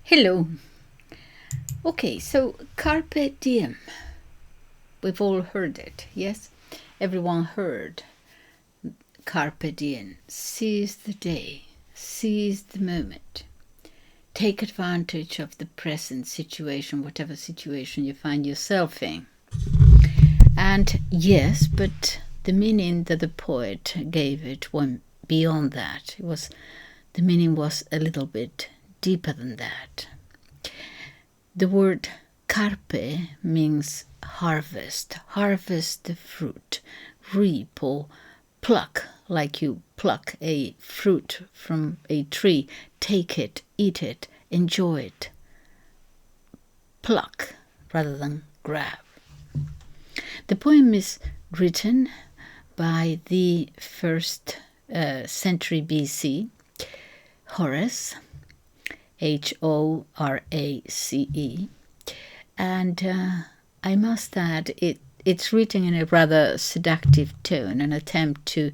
Hello. Okay, so carpe diem. We've all heard it, yes? Everyone heard carpe diem. Seize the day, seize the moment. Take advantage of the present situation, whatever situation you find yourself in. And yes, but the meaning that the poet gave it went beyond that. The meaning was a little bit deeper than that. The word carpe means harvest the fruit, reap or pluck, like you pluck a fruit from a tree, take it, eat it, enjoy it. Pluck rather than grab. The poem is written by the 1st century BC, Horace, Horace, and I must add it's written in a rather seductive tone, an attempt to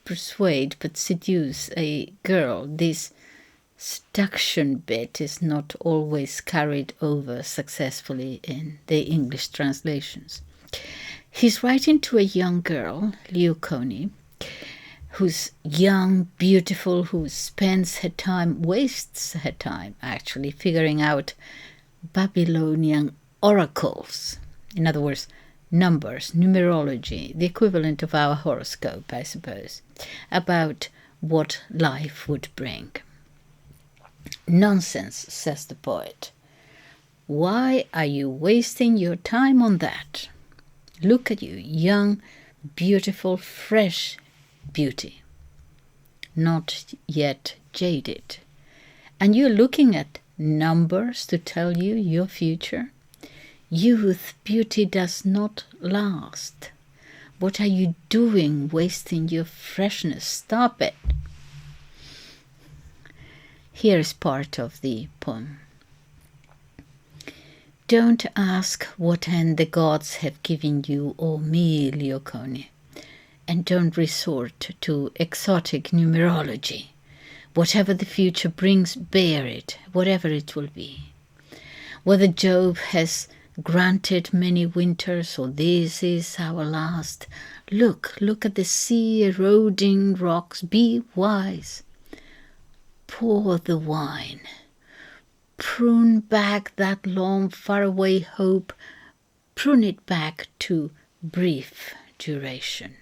persuade but seduce a girl. This seduction bit is not always carried over successfully in the English translations. He's writing to a young girl, Leucone, who's young, beautiful, who wastes her time actually figuring out Babylonian oracles. In other words, numbers, numerology, the equivalent of our horoscope, I suppose, about what life would bring. Nonsense, says the poet. Why are you wasting your time on that? Look at you, young, beautiful, fresh beauty, not yet jaded. And you're looking at numbers to tell you your future? Youth, beauty does not last. What are you doing wasting your freshness? Stop it. Here is part of the poem. Don't ask what end the gods have given you or me, Leucone. And don't resort to exotic numerology. Whatever the future brings, bear it, whatever it will be. Whether Jove has granted many winters or this is our last, look at the sea eroding rocks, be wise. Pour the wine. Prune back that long, faraway hope. Prune it back to brief duration.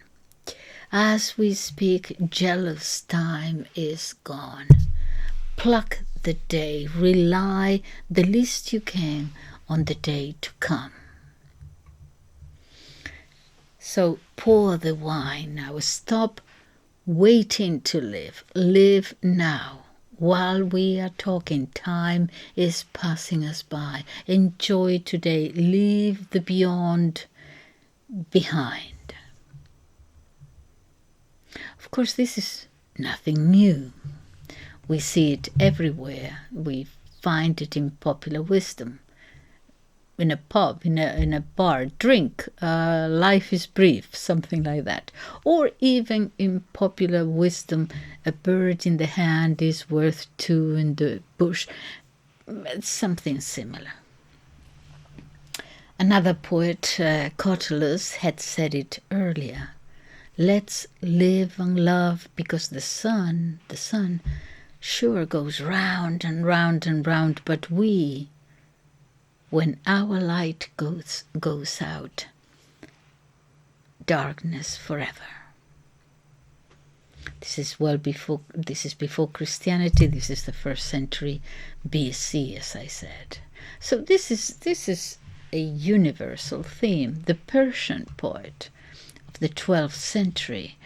As we speak, jealous time is gone. Pluck the day, rely the least you can on the day to come. So pour the wine now. Stop waiting to live. Live now. While we are talking, time is passing us by. Enjoy today. Leave the beyond behind. Of course, this is nothing new. We see it everywhere. We find it in popular wisdom. In a pub, in a bar, drink, life is brief, something like that. Or even in popular wisdom, a bird in the hand is worth two in the bush. Something similar. Another poet, Catullus, had said it earlier. Let's live and love, because the sun sure goes round and round and round, but we, when our light goes out, darkness forever. This is before Christianity. This is the 1st century BC, as I said. So this is a universal theme. The Persian poet of the 12th century,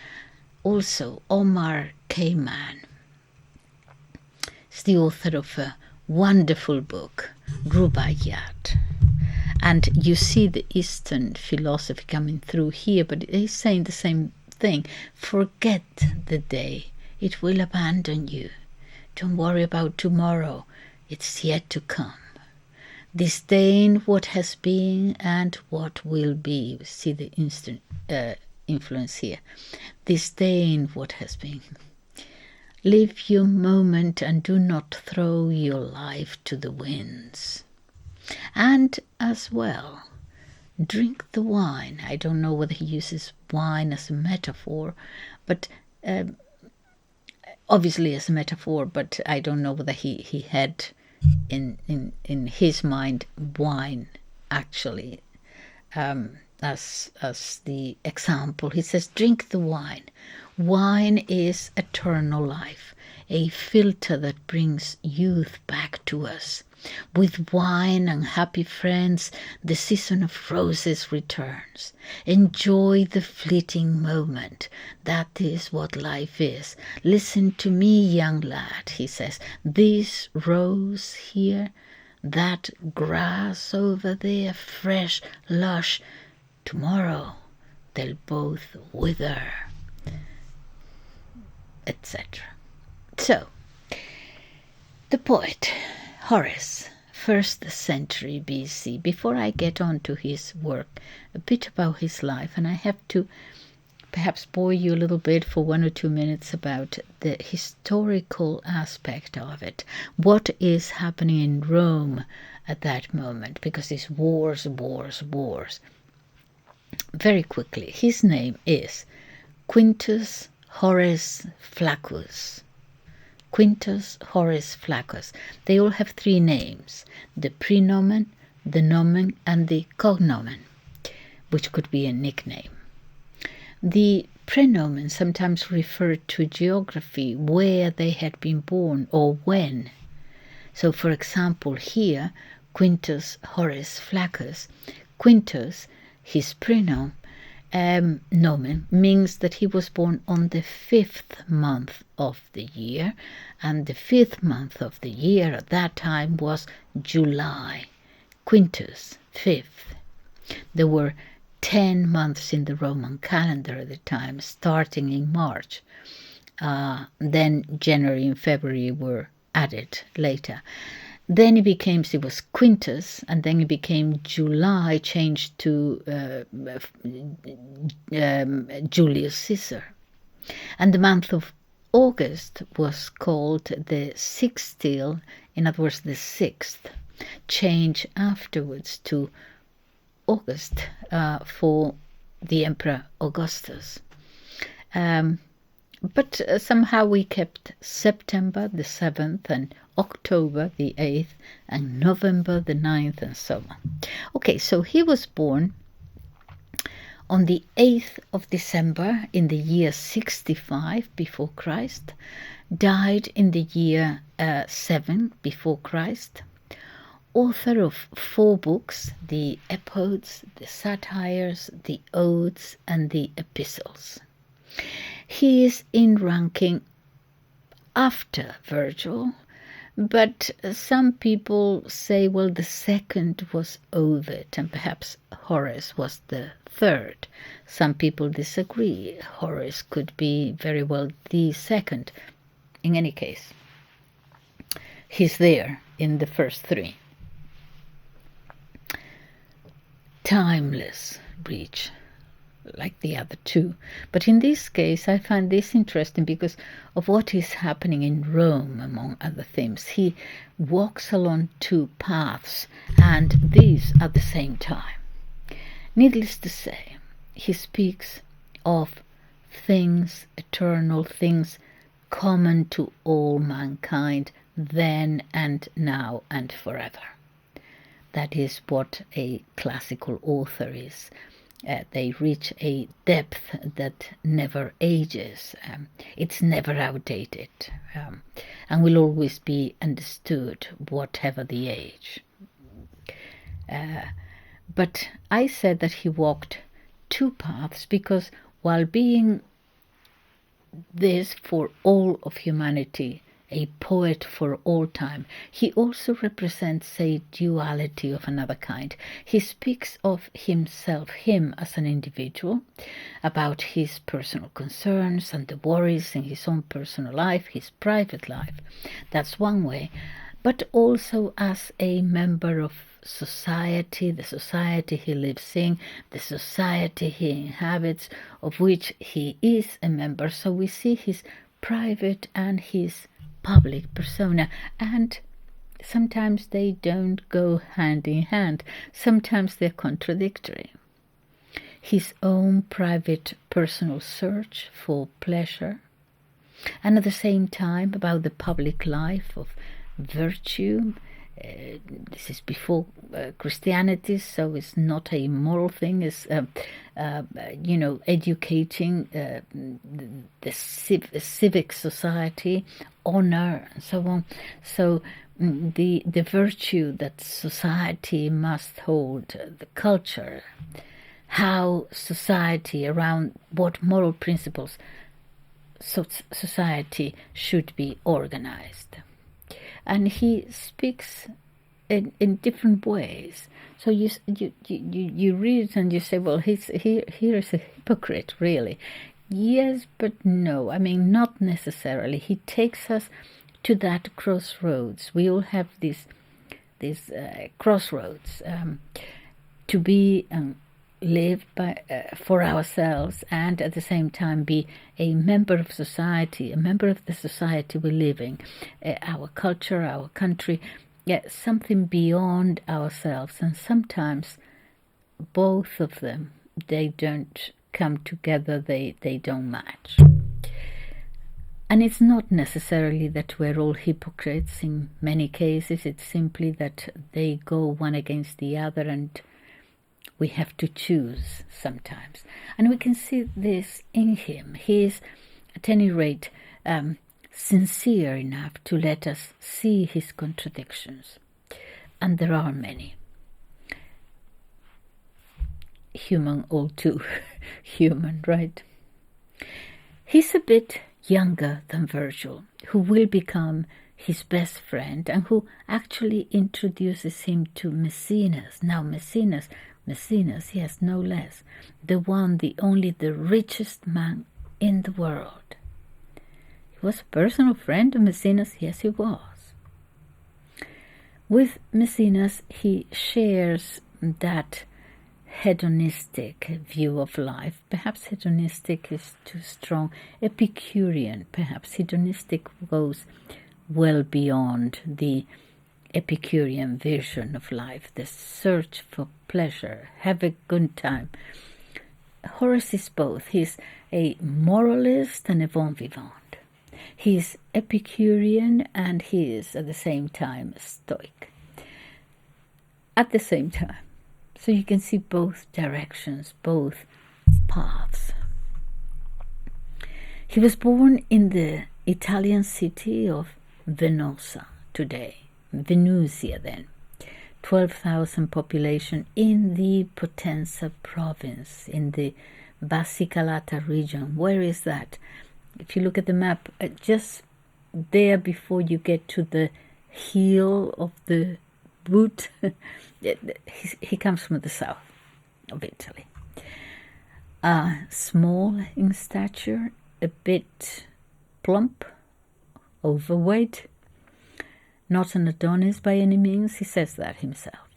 also Omar Khayyam, is the author of a wonderful book, Rubaiyat. And you see the Eastern philosophy coming through here, but he's saying the same thing. Forget the day. It will abandon you. Don't worry about tomorrow. It's yet to come. Disdain what has been and what will be. See the instant influence here. Disdain what has been. Live your moment and do not throw your life to the winds. And as well, drink the wine. I don't know whether he uses wine as a metaphor, but obviously as a metaphor, but I don't know whether he had in his mind wine actually as the example. He says, drink the wine. Wine is eternal life, a filter that brings youth back to us. With wine and happy friends, the season of roses returns. Enjoy the fleeting moment. That is what life is. Listen to me, young lad, he says. This rose here, that grass over there, fresh, lush. Tomorrow they'll both wither, etc. So, the poet Horace, 1st century BC. Before I get on to his work, a bit about his life, and I have to perhaps bore you a little bit for 1 or 2 minutes about the historical aspect of it. What is happening in Rome at that moment? Because it's wars. Very quickly, his name is Quintus Horace Flaccus. Quintus Horace Flaccus. They all have 3 names: the prenomen, the nomen, and the cognomen, which could be a nickname. The prenomen sometimes referred to geography, where they had been born or when. So, for example, here, Quintus Horace Flaccus, Quintus, his prenomen, nomen, means that he was born on the 5th month of the year, and the 5th month of the year at that time was July. Quintus, 5th. There were 10 months in the Roman calendar at the time, starting in March. Then January and February were added later. Then it was Quintus, and then it became July, changed to Julius Caesar. And the month of August was called the sextile, in other words, the 6th, change afterwards to August for the Emperor Augustus. But somehow we kept September the 7th and October the 8th and November the 9th and so on. Okay, so he was born on the 8th of December in the year 65 before Christ, died in the year 7 before Christ, author of 4 books, the Epodes, the Satires, the Odes, and the Epistles. He is in ranking after Virgil, but some people say, well, the second was Ovid, and perhaps Horace was the third. Some people disagree. Horace could be very well the second. In any case, he's there in the first 3. Timeless breach, like the other 2. But in this case, I find this interesting because of what is happening in Rome, among other things. He walks along 2 paths, and these at the same time. Needless to say, he speaks of things, eternal things, common to all mankind, then and now and forever. That is what a classical author is. They reach a depth that never ages. It's never outdated, and will always be understood, whatever the age. But I said that he walked 2 paths because while being this for all of humanity, a poet for all time, he also represents a duality of another kind. He speaks of himself, him as an individual, about his personal concerns and the worries in his own personal life, his private life. That's one way. But also as a member of society, the society he lives in, the society he inhabits, of which he is a member. So we see his private and his public persona. And sometimes they don't go hand in hand. Sometimes they're contradictory. His own private personal search for pleasure, and at the same time about the public life of virtue. This is before Christianity, so it's not a moral thing. It's educating the civic society, honor, and so on. So the virtue that society must hold, the culture, how society, around what moral principles society should be organized. And he speaks in different ways. So you read it and you say, well, here is a hypocrite, really. Yes, but no. I mean, not necessarily. He takes us to that crossroads. We all have these crossroads to be live by for ourselves, and at the same time be a member of society, a member of the society we live in, our culture, our country, something beyond ourselves. And sometimes both of them, they don't come together, they don't match. And it's not necessarily that we're all hypocrites. In many cases it's simply that they go one against the other, and we have to choose sometimes. And we can see this in him. He is, at any rate, sincere enough to let us see his contradictions. And there are many. Human, all too human, right? He's a bit younger than Virgil, who will become his best friend and who actually introduces him to Maecenas. Now Maecenas, yes, no less, the one, the only, the richest man in the world. He was a personal friend of Maecenas, yes he was. With Maecenas he shares that hedonistic view of life. Perhaps hedonistic is too strong. Epicurean, perhaps. Hedonistic goes well beyond the Epicurean vision of life, the search for pleasure, have a good time. Horace is both. He's a moralist and a bon vivant. He's Epicurean and he is at the same time Stoic. At the same time. So you can see both directions, both paths. He was born in the Italian city of Venosa today. Venusia then, 12,000 population in the Potenza province, in the Basilicata region. Where is that? If you look at the map, just there before you get to the heel of the boot, he comes from the south of Italy. Small in stature, a bit plump, overweight, not an Adonis by any means, he says that himself.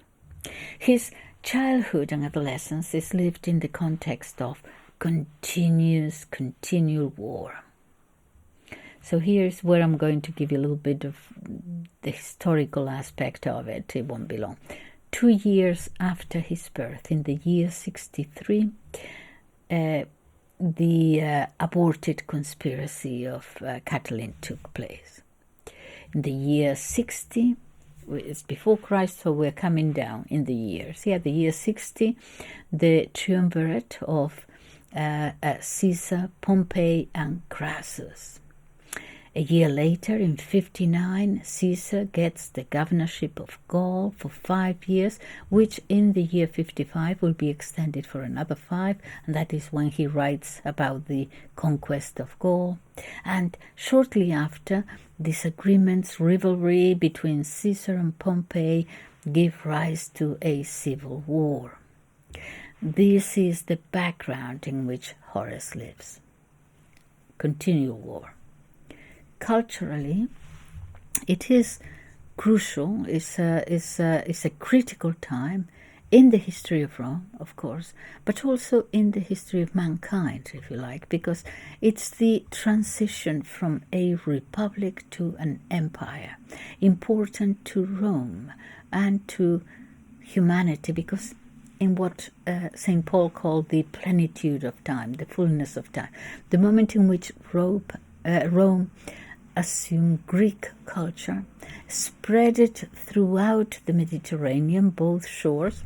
His childhood and adolescence is lived in the context of continual war. So here's where I'm going to give you a little bit of the historical aspect of it. It won't be long. 2 years after his birth, in the year 63, the aborted conspiracy of Catiline took place. In the year 60, it's before Christ, so we're coming down in the years. Yeah, the year 60, the triumvirate of Caesar, Pompey, and Crassus. A year later, in 59, Caesar gets the governorship of Gaul for 5 years, which in the year 55 will be extended for another 5, and that is when he writes about the conquest of Gaul. And shortly after, disagreements, rivalry between Caesar and Pompey give rise to a civil war. This is the background in which Horace lives. Continual war. Culturally, it is crucial, it's a critical time in the history of Rome, of course, but also in the history of mankind, if you like, because it's the transition from a republic to an empire, important to Rome and to humanity, because in what St. Paul called the plenitude of time, the fullness of time, the moment in which Rome assumed Greek culture, spread it throughout the Mediterranean, both shores,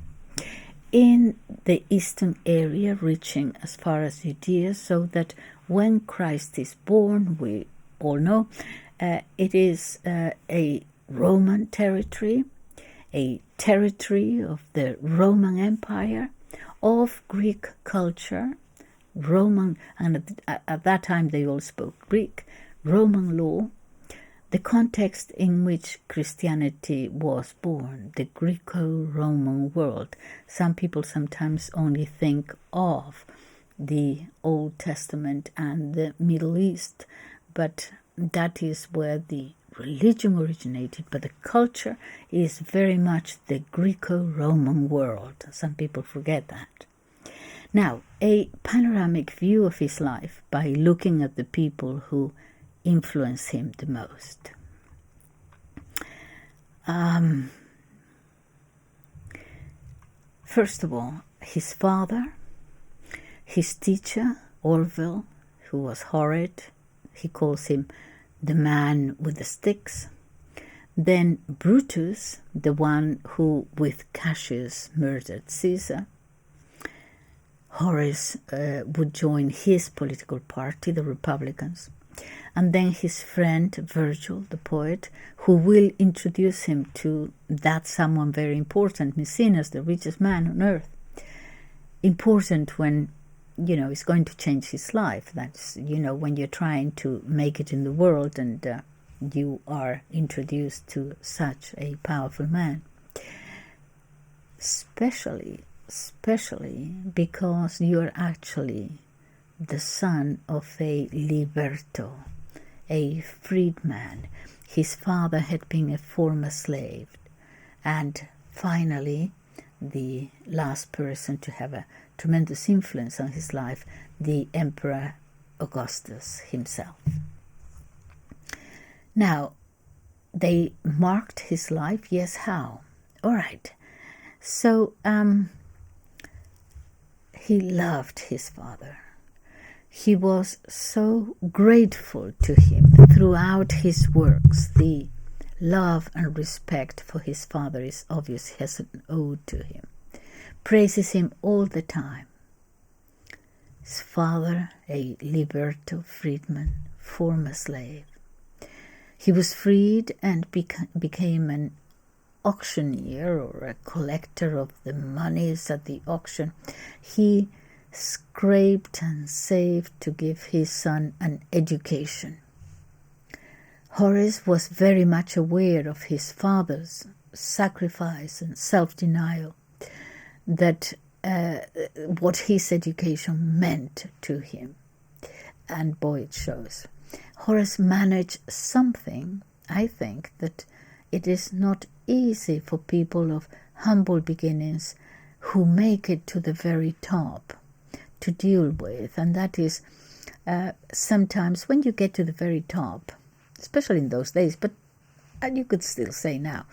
in the eastern area, reaching as far as Judea, so that when Christ is born, we all know, it is a Roman territory, a territory of the Roman Empire, of Greek culture, Roman, and at that time they all spoke Greek, Roman law, the context in which Christianity was born, the Greco-Roman world. Some people sometimes only think of the Old Testament and the Middle East, but that is where the religion originated, but the culture is very much the Greco-Roman world. Some people forget that. Now, a panoramic view of his life by looking at the people who influence him the most. First of all, his father, his teacher, Orville, who was horrid. He calls him the man with the sticks. Then Brutus, the one who with Cassius murdered Caesar. Horace would join his political party, the Republicans. And then his friend Virgil, the poet, who will introduce him to that someone very important, Maecenas, the richest man on earth. Important when, it's going to change his life. That's, when you're trying to make it in the world and you are introduced to such a powerful man. Especially because you're actually the son of a liberto, a freedman. His father had been a former slave, and finally the last person to have a tremendous influence on his life, the Emperor Augustus himself. Now, they marked his life. Yes, how? All right. So he loved his father. He was so grateful to him throughout his works. The love and respect for his father is obvious, has an ode to him. Praises him all the time. His father, a liberto freedman, former slave. He was freed and became an auctioneer or a collector of the monies at the auction. He scraped and saved to give his son an education. Horace was very much aware of his father's sacrifice and self-denial, that what his education meant to him. And boy, it shows. Horace managed something, I think, that it is not easy for people of humble beginnings who make it to the very top to deal with, and that is sometimes when you get to the very top, especially in those days, but you could still say now,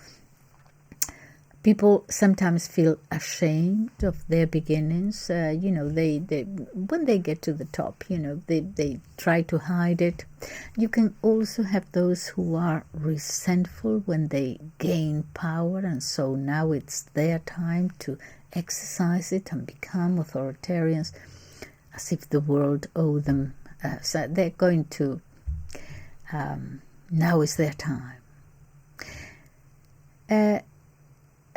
people sometimes feel ashamed of their beginnings. They when they get to the top, they try to hide it. You can also have those who are resentful when they gain power, and so now it's their time to exercise it and become authoritarians, as if the world owe them. So they're going to, now is their time.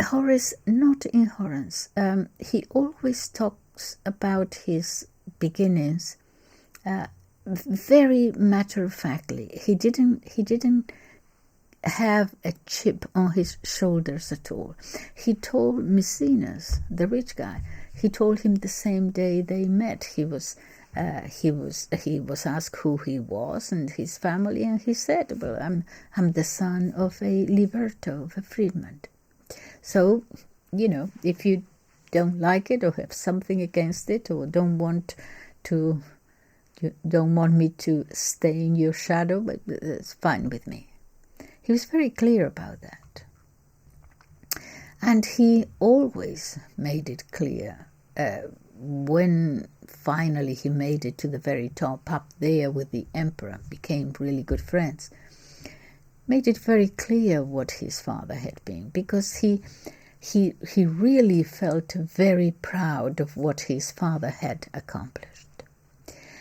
Horace, not ignorance. He always talks about his beginnings very matter-of-factly. He didn't have a chip on his shoulders at all. He told Maecenas, the rich guy, he told him the same day they met. He was asked who he was and his family, and he said, "Well, I'm the son of a liberto, of a freedman." So, if you don't like it or have something against it or don't want me to stay in your shadow, but it's fine with me. He was very clear about that. And he always made it clear when finally he made it to the very top, up there with the emperor, became really good friends, made it very clear what his father had been, because he really felt very proud of what his father had accomplished.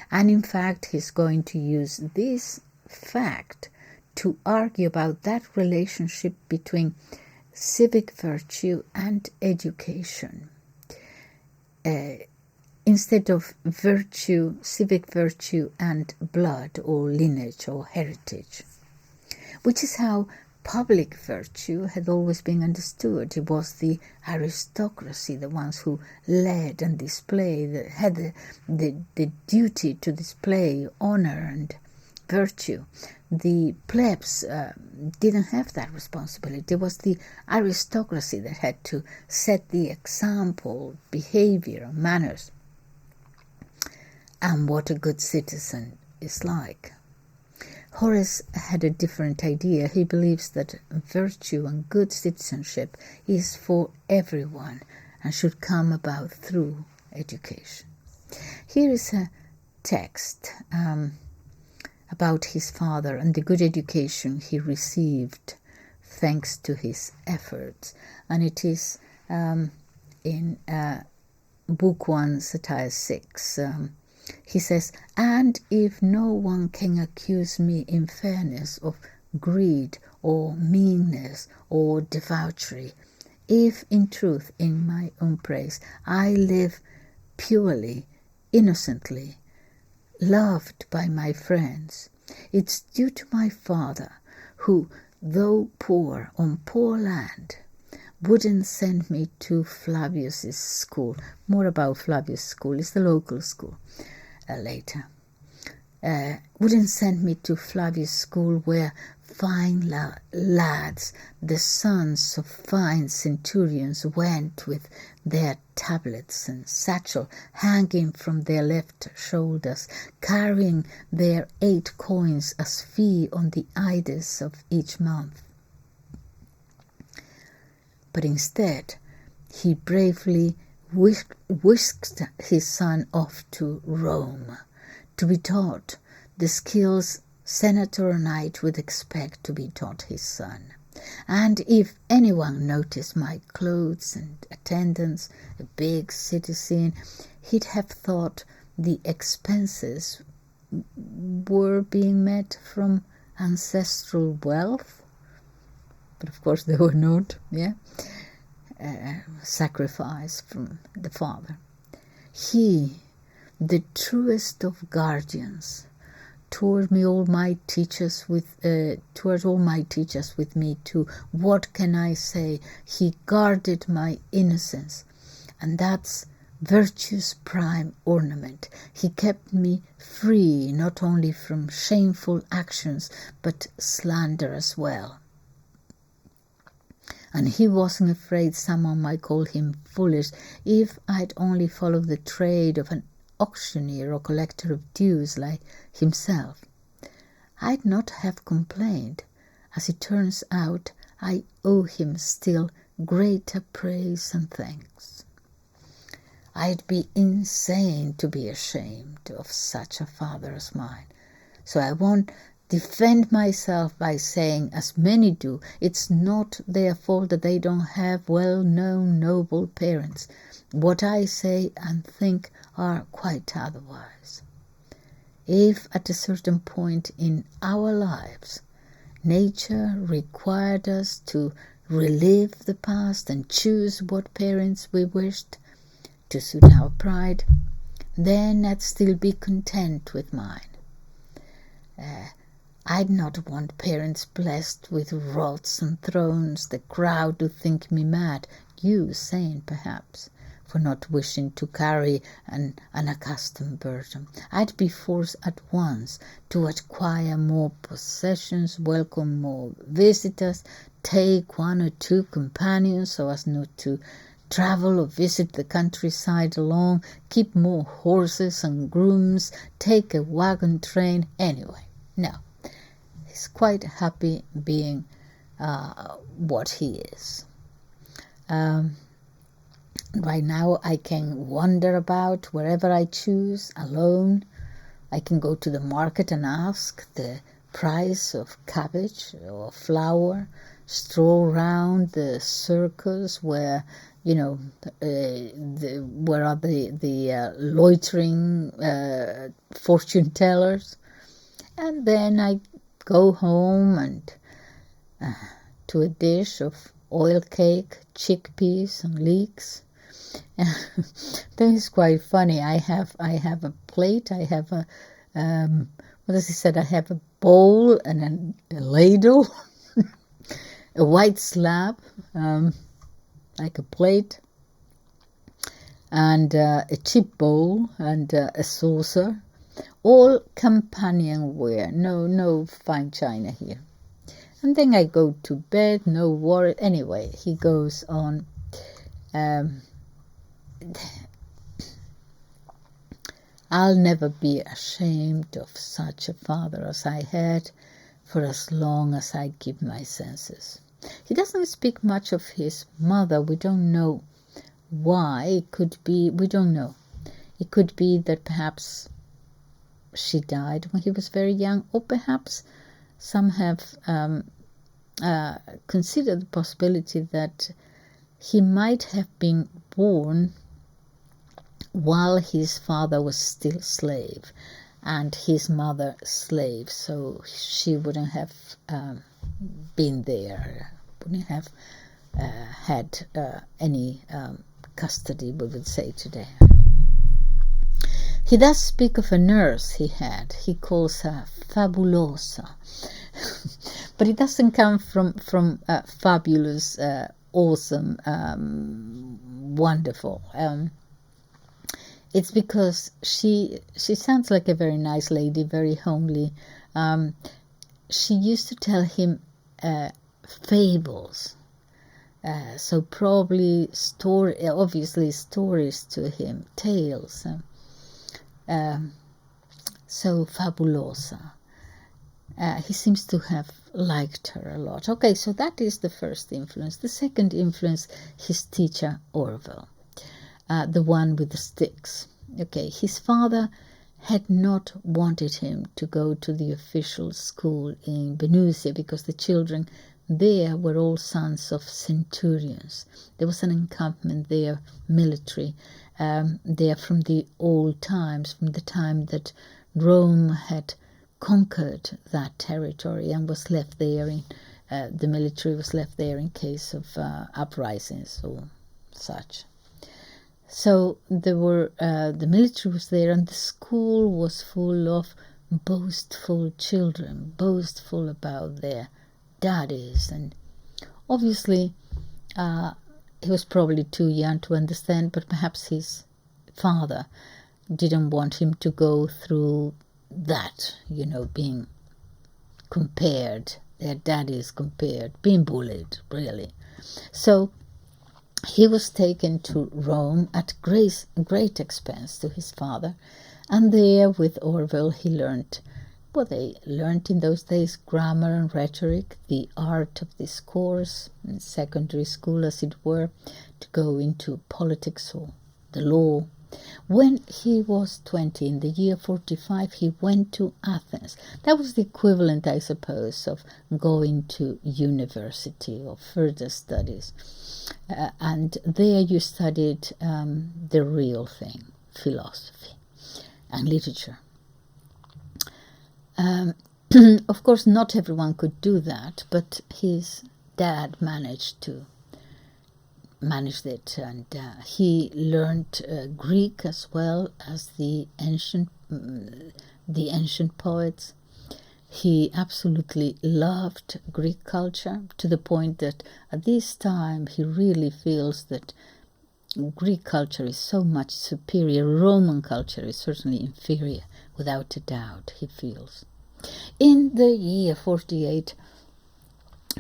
And in fact, he's going to use this fact to argue about that relationship between civic virtue and education. Instead of virtue, civic virtue and blood or lineage or heritage, which is how public virtue had always been understood. It was the aristocracy, the ones who led and displayed, had the duty to display honor and virtue. The plebs didn't have that responsibility. It was the aristocracy that had to set the example, behavior, manners, and what a good citizen is like. Horace had a different idea. He believes that virtue and good citizenship is for everyone and should come about through education. Here is a text about his father and the good education he received thanks to his efforts. And it is in Book 1, Satire 6. He says, "And if no one can accuse me in fairness of greed or meanness or debauchery, if in truth in my own praise I live purely, innocently, loved by my friends, it's due to my father who, though poor on poor land, wouldn't send me to Flavius's school." More about Flavius' school, it's the local school. Later, wouldn't send me to Flavius' school where fine lads, the sons of fine centurions, went with their tablets and satchel hanging from their left shoulders, carrying their 8 coins as fee on the ides of each month. But instead, he bravely whisked his son off to Rome to be taught the skills senator or knight would expect to be taught his son. And if anyone noticed my clothes and attendance, a big city scene, he'd have thought the expenses were being met from ancestral wealth. But of course they were not, sacrifice from the father. He, the truest of guardians, toward all my teachers with me too. What can I say? He guarded my innocence, and that's virtue's prime ornament. He kept me free not only from shameful actions but slander as well. And he wasn't afraid someone might call him foolish if I'd only followed the trade of an auctioneer or collector of dues like himself. I'd not have complained. As it turns out, I owe him still greater praise and thanks. I'd be insane to be ashamed of such a father as mine. So I won't defend myself by saying, as many do, it's not their fault that they don't have well-known noble parents. What I say and think are quite otherwise. If at a certain point in our lives nature required us to relive the past and choose what parents we wished to suit our pride, then I'd still be content with mine. I'd not want parents blessed with rods and thrones, the crowd who think me mad, you sane perhaps, for not wishing to carry an unaccustomed burden. I'd be forced at once to acquire more possessions, welcome more visitors, take 1 or 2 companions so as not to travel or visit the countryside alone, keep more horses and grooms, take a wagon train. Anyway, no. He's quite happy being what he is. Right now I can wander about wherever I choose, alone. I can go to the market and ask the price of cabbage or flour, stroll around the circus where, where are the loitering fortune tellers. And then I go home and to a dish of oil cake, chickpeas and leeks. That is quite funny. I have a plate. I have a what does he said? I have a bowl and a ladle, a white slab, like a plate, and a chip bowl and a saucer. All companionware. No fine china here. And then I go to bed. No worry. Anyway, he goes on. I'll never be ashamed of such a father as I had for as long as I keep my senses. He doesn't speak much of his mother. We don't know why. It could be, we don't know. It could be that perhaps she died when he was very young, or perhaps some have considered the possibility that he might have been born while his father was still slave and his mother slave, so she wouldn't have been there, wouldn't have had any custody, we would say today. He does speak of a nurse he had. He calls her fabulosa. But it doesn't come from fabulous, awesome, wonderful. It's because she sounds like a very nice lady, very homely. She used to tell him fables. So probably obviously stories to him, tales. So fabulosa. He seems to have liked her a lot. Okay, so that is the first influence. The second influence, his teacher Orwell, the one with the sticks. Okay, his father had not wanted him to go to the official school in Venusia because the children there were all sons of centurions. There was an encampment there, military, there from the old times, from the time that Rome had conquered that territory and was left there in the military was left there in case of uprisings or such. So there were the military was there, and the school was full of boastful children, boastful about their daddies, and obviously he was probably too young to understand, but perhaps his father didn't want him to go through that, being compared, their daddies compared, being bullied, really. So he was taken to Rome at great expense to his father, and there with Orwell he learned, they learned in those days grammar and rhetoric, the art of discourse, in secondary school as it were, to go into politics or the law. When he was 20, in the year 45, he went to Athens. That was the equivalent, I suppose, of going to university or further studies. And there you studied the real thing, philosophy and literature. Of course, not everyone could do that, but his dad managed it, and he learned Greek as well as the ancient poets. He absolutely loved Greek culture, to the point that at this time he really feels that Greek culture is so much superior. Roman culture is certainly inferior, without a doubt, he feels. In the year 48,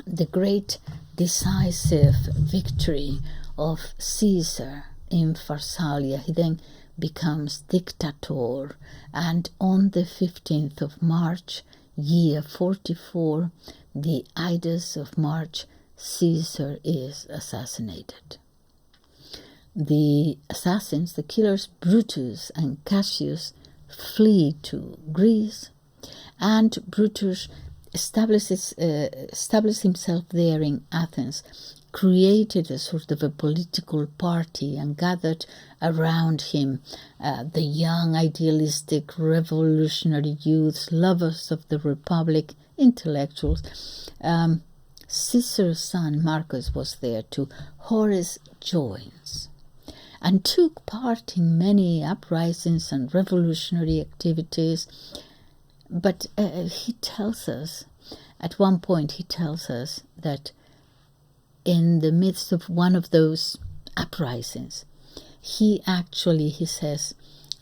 the great decisive victory of Caesar in Pharsalia. He then becomes dictator, and on the 15th of March, year 44, the Ides of March, Caesar is assassinated. The assassins, the killers, Brutus and Cassius, flee to Greece, and Brutus establishes himself there in Athens, created a sort of a political party, and gathered around him the young, idealistic, revolutionary youths, lovers of the Republic, intellectuals. Caesar's son Marcus was there too. Horace joins and took part in many uprisings and revolutionary activities. But he tells us, at one point he tells us that in the midst of one of those uprisings, he says,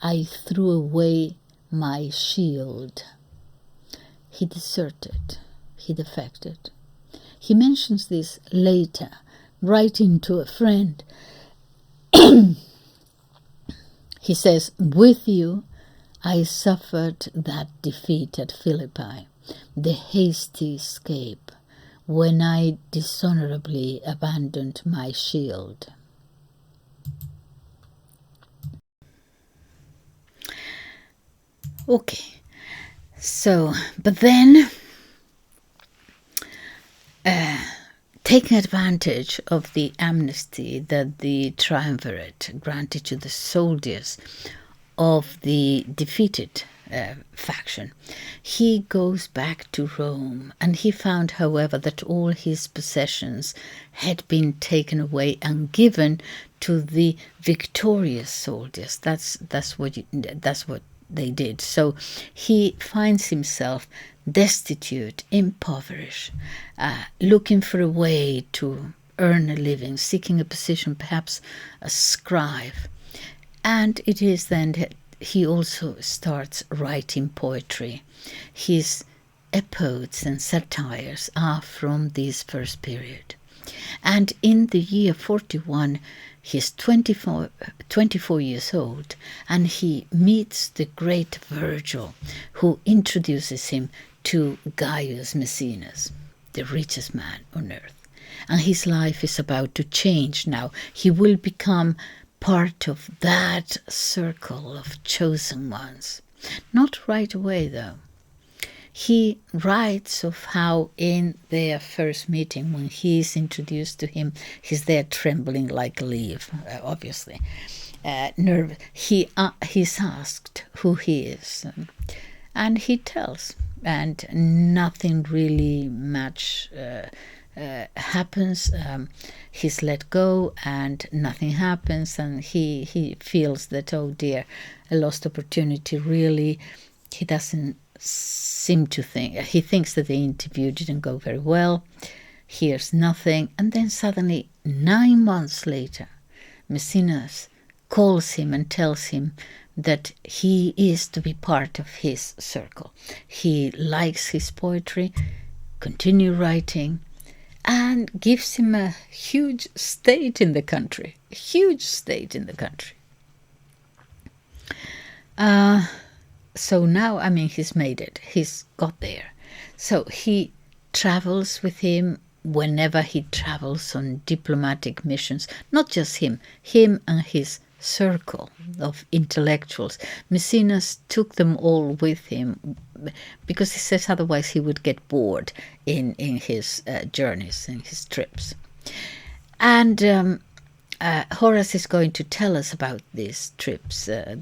I threw away my shield. He deserted, he defected. He mentions this later, writing to a friend. He says, with you I suffered that defeat at Philippi, the hasty escape, when I dishonorably abandoned my shield. Okay, so, but then, taking advantage of the amnesty that the triumvirate granted to the soldiers of the defeated faction, he goes back to Rome, and he found, however, that all his possessions had been taken away and given to the victorious soldiers. That's what they did. So he finds himself destitute, impoverished, looking for a way to earn a living, seeking a position, perhaps a scribe. And it is then that he also starts writing poetry. His epodes and satires are from this first period. And in the year 41, he's 24 years old, and he meets the great Virgil, who introduces him to Gaius Maecenas, the richest man on earth. And his life is about to change now. He will become part of that circle of chosen ones. Not right away, though. He writes of how in their first meeting, when he is introduced to him, he's there trembling like a leaf, obviously. Nervous. He's asked who he is, and he tells, and nothing really much happens. He's let go and nothing happens, and he feels that, oh dear, a lost opportunity. Really, he doesn't seem to think. He thinks that the interview didn't go very well, hears nothing, and then suddenly 9 months later, Maecenas calls him and tells him that he is to be part of his circle. He likes his poetry, continue writing, and gives him a huge estate in the country. A huge estate in the country. So now, he's made it. He's got there. So he travels with him whenever he travels on diplomatic missions. Not just him and his circle of intellectuals. Maecenas took them all with him because he says otherwise he would get bored in his journeys, in his trips. And Horace is going to tell us about these trips, a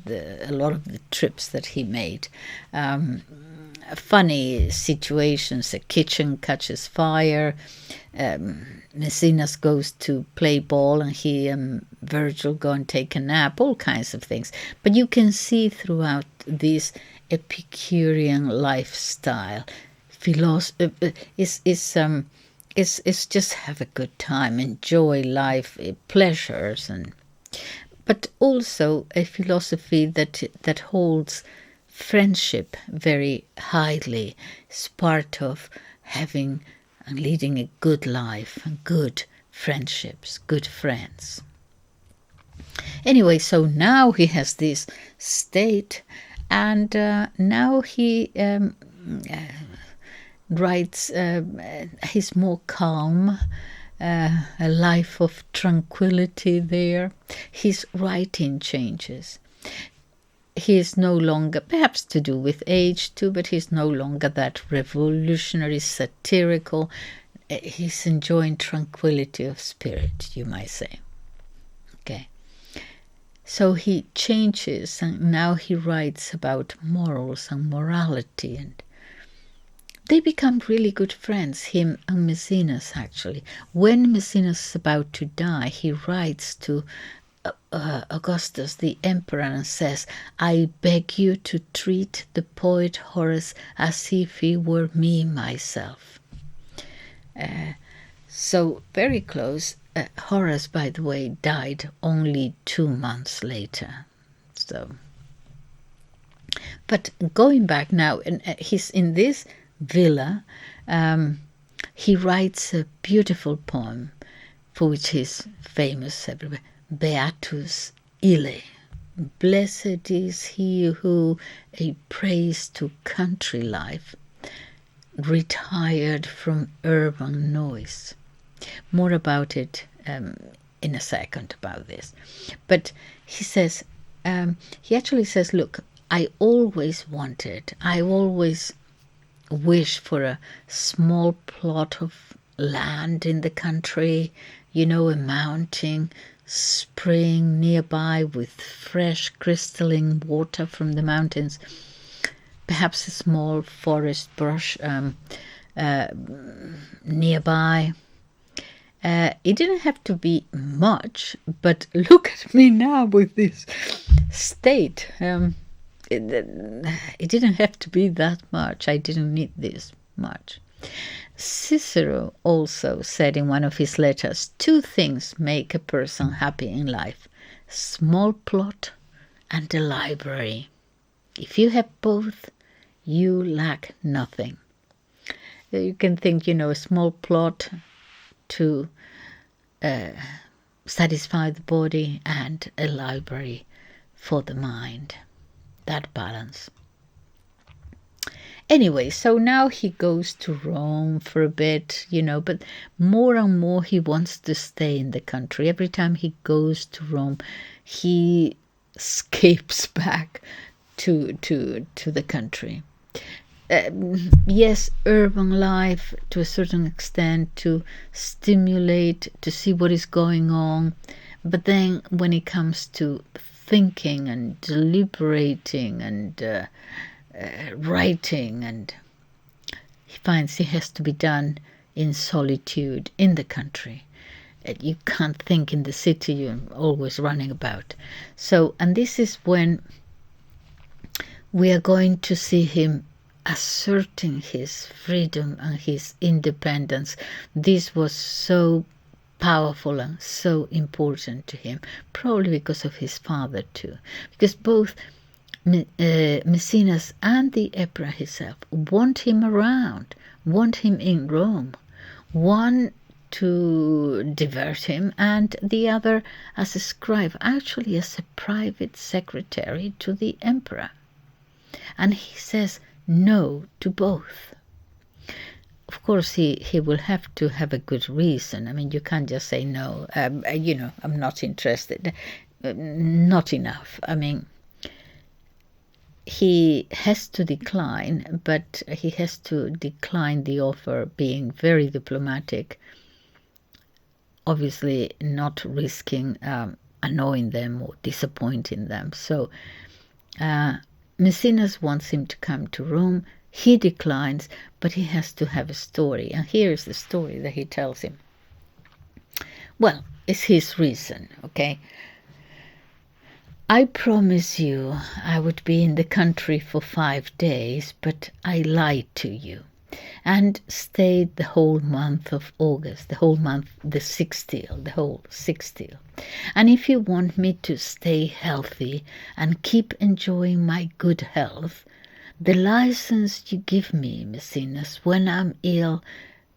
lot of the trips that he made. Funny situations, a kitchen catches fire, Maecenas goes to play ball, and he and Virgil go and take a nap, all kinds of things. But you can see throughout this Epicurean lifestyle, is just have a good time, enjoy life, pleasures, but also a philosophy that holds friendship very highly. It's part of having and leading a good life and good friendships, good friends. Anyway, so now he has this state, and now he writes, he's more calm, a life of tranquility there. His writing changes. He is no longer, perhaps to do with age too, but he's no longer that revolutionary, satirical. He's enjoying tranquility of spirit, you might say. Okay. So he changes, and now he writes about morals and morality, and they become really good friends, him and Maecenas, actually. When Maecenas is about to die, he writes to Augustus, the emperor, and says, "I beg you to treat the poet Horace as if he were me myself." So very close. Horace, by the way, died only 2 months later. So, but going back now, and he's in this villa. He writes a beautiful poem for which he's famous everywhere. Beatus ille. Blessed is he who, a praise to country life, retired from urban noise. More about it in a second about this. But he says, he actually says, look, I always wish for a small plot of land in the country, a mountain, spring nearby with fresh crystalline water from the mountains, perhaps a small forest brush nearby. It didn't have to be much, but look at me now with this state. It didn't have to be that much. I didn't need this much. Cicero also said in one of his letters, 2 things make a person happy in life: small plot and a library. If you have both, you lack nothing. You can think, a small plot to satisfy the body and a library for the mind. That balance. Anyway, so now he goes to Rome for a bit, but more and more he wants to stay in the country. Every time he goes to Rome, he escapes back to the country. Yes, urban life to a certain extent, to stimulate, to see what is going on. But then when it comes to thinking and deliberating and writing, and he finds it has to be done in solitude in the country. You can't think in the city, you're always running about. So, and this is when we are going to see him asserting his freedom and his independence. This was so powerful and so important to him, probably because of his father too, because both Maecenas and the emperor himself want him around, want him in Rome, one to divert him and the other as a scribe, actually as a private secretary to the emperor. And he says no to both. Of course, he will have to have a good reason. I mean, you can't just say no, I'm not interested. Not enough. I mean, he has to decline, but he has to decline the offer being very diplomatic, obviously not risking annoying them or disappointing them. So Maecenas wants him to come to Rome. He declines, but he has to have a story. And here is the story that he tells him. Well, it's his reason, okay? I promise you I would be in the country for 5 days, but I lied to you and stayed the whole month of August, the whole month, the whole sextile. And if you want me to stay healthy and keep enjoying my good health, the license you give me, Maecenas, when I'm ill,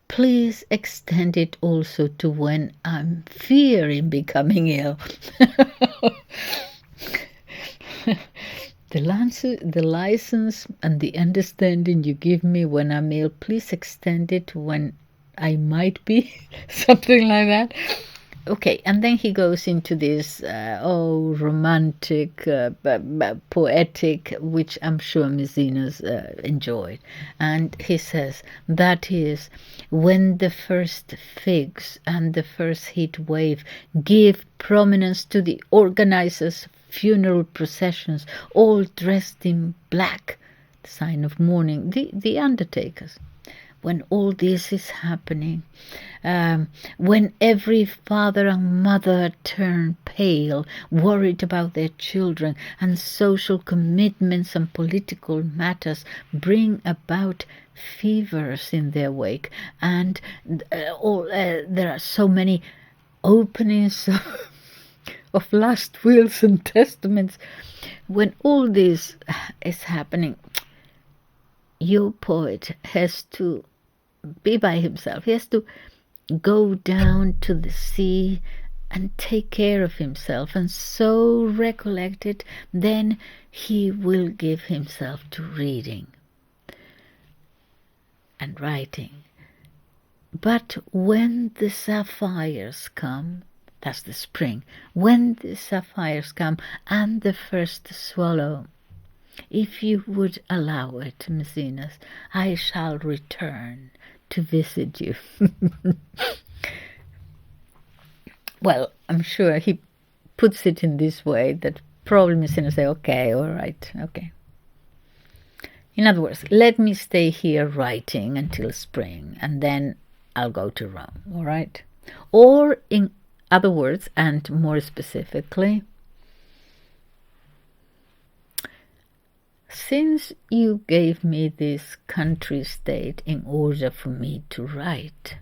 please extend it also to when I'm fearing becoming ill. The license and the understanding you give me when I'm ill, please extend it when I might be, something like that. Okay, and then he goes into this, romantic, poetic, which I'm sure Messina's enjoyed. And he says, that is, when the first figs and the first heat wave give prominence to the organizers' funeral processions, all dressed in black, the sign of mourning, the undertakers. When all this is happening, when every father and mother turn pale, worried about their children, and social commitments and political matters bring about fevers in their wake, and there are so many openings of last wills and testaments. When all this is happening, your poet has to be by himself. He has to go down to the sea and take care of himself, and so recollect it, then he will give himself to reading and writing. But when the sapphires come, that's the spring, when the sapphires come and the first swallow, if you would allow it, Messinas, I shall return to visit you. Well, I'm sure he puts it in this way that probably Messina say, okay, all right, okay. In other words, let me stay here writing until spring, and then I'll go to Rome, all right? Or in other words, and more specifically, since you gave me this country state in order for me to write,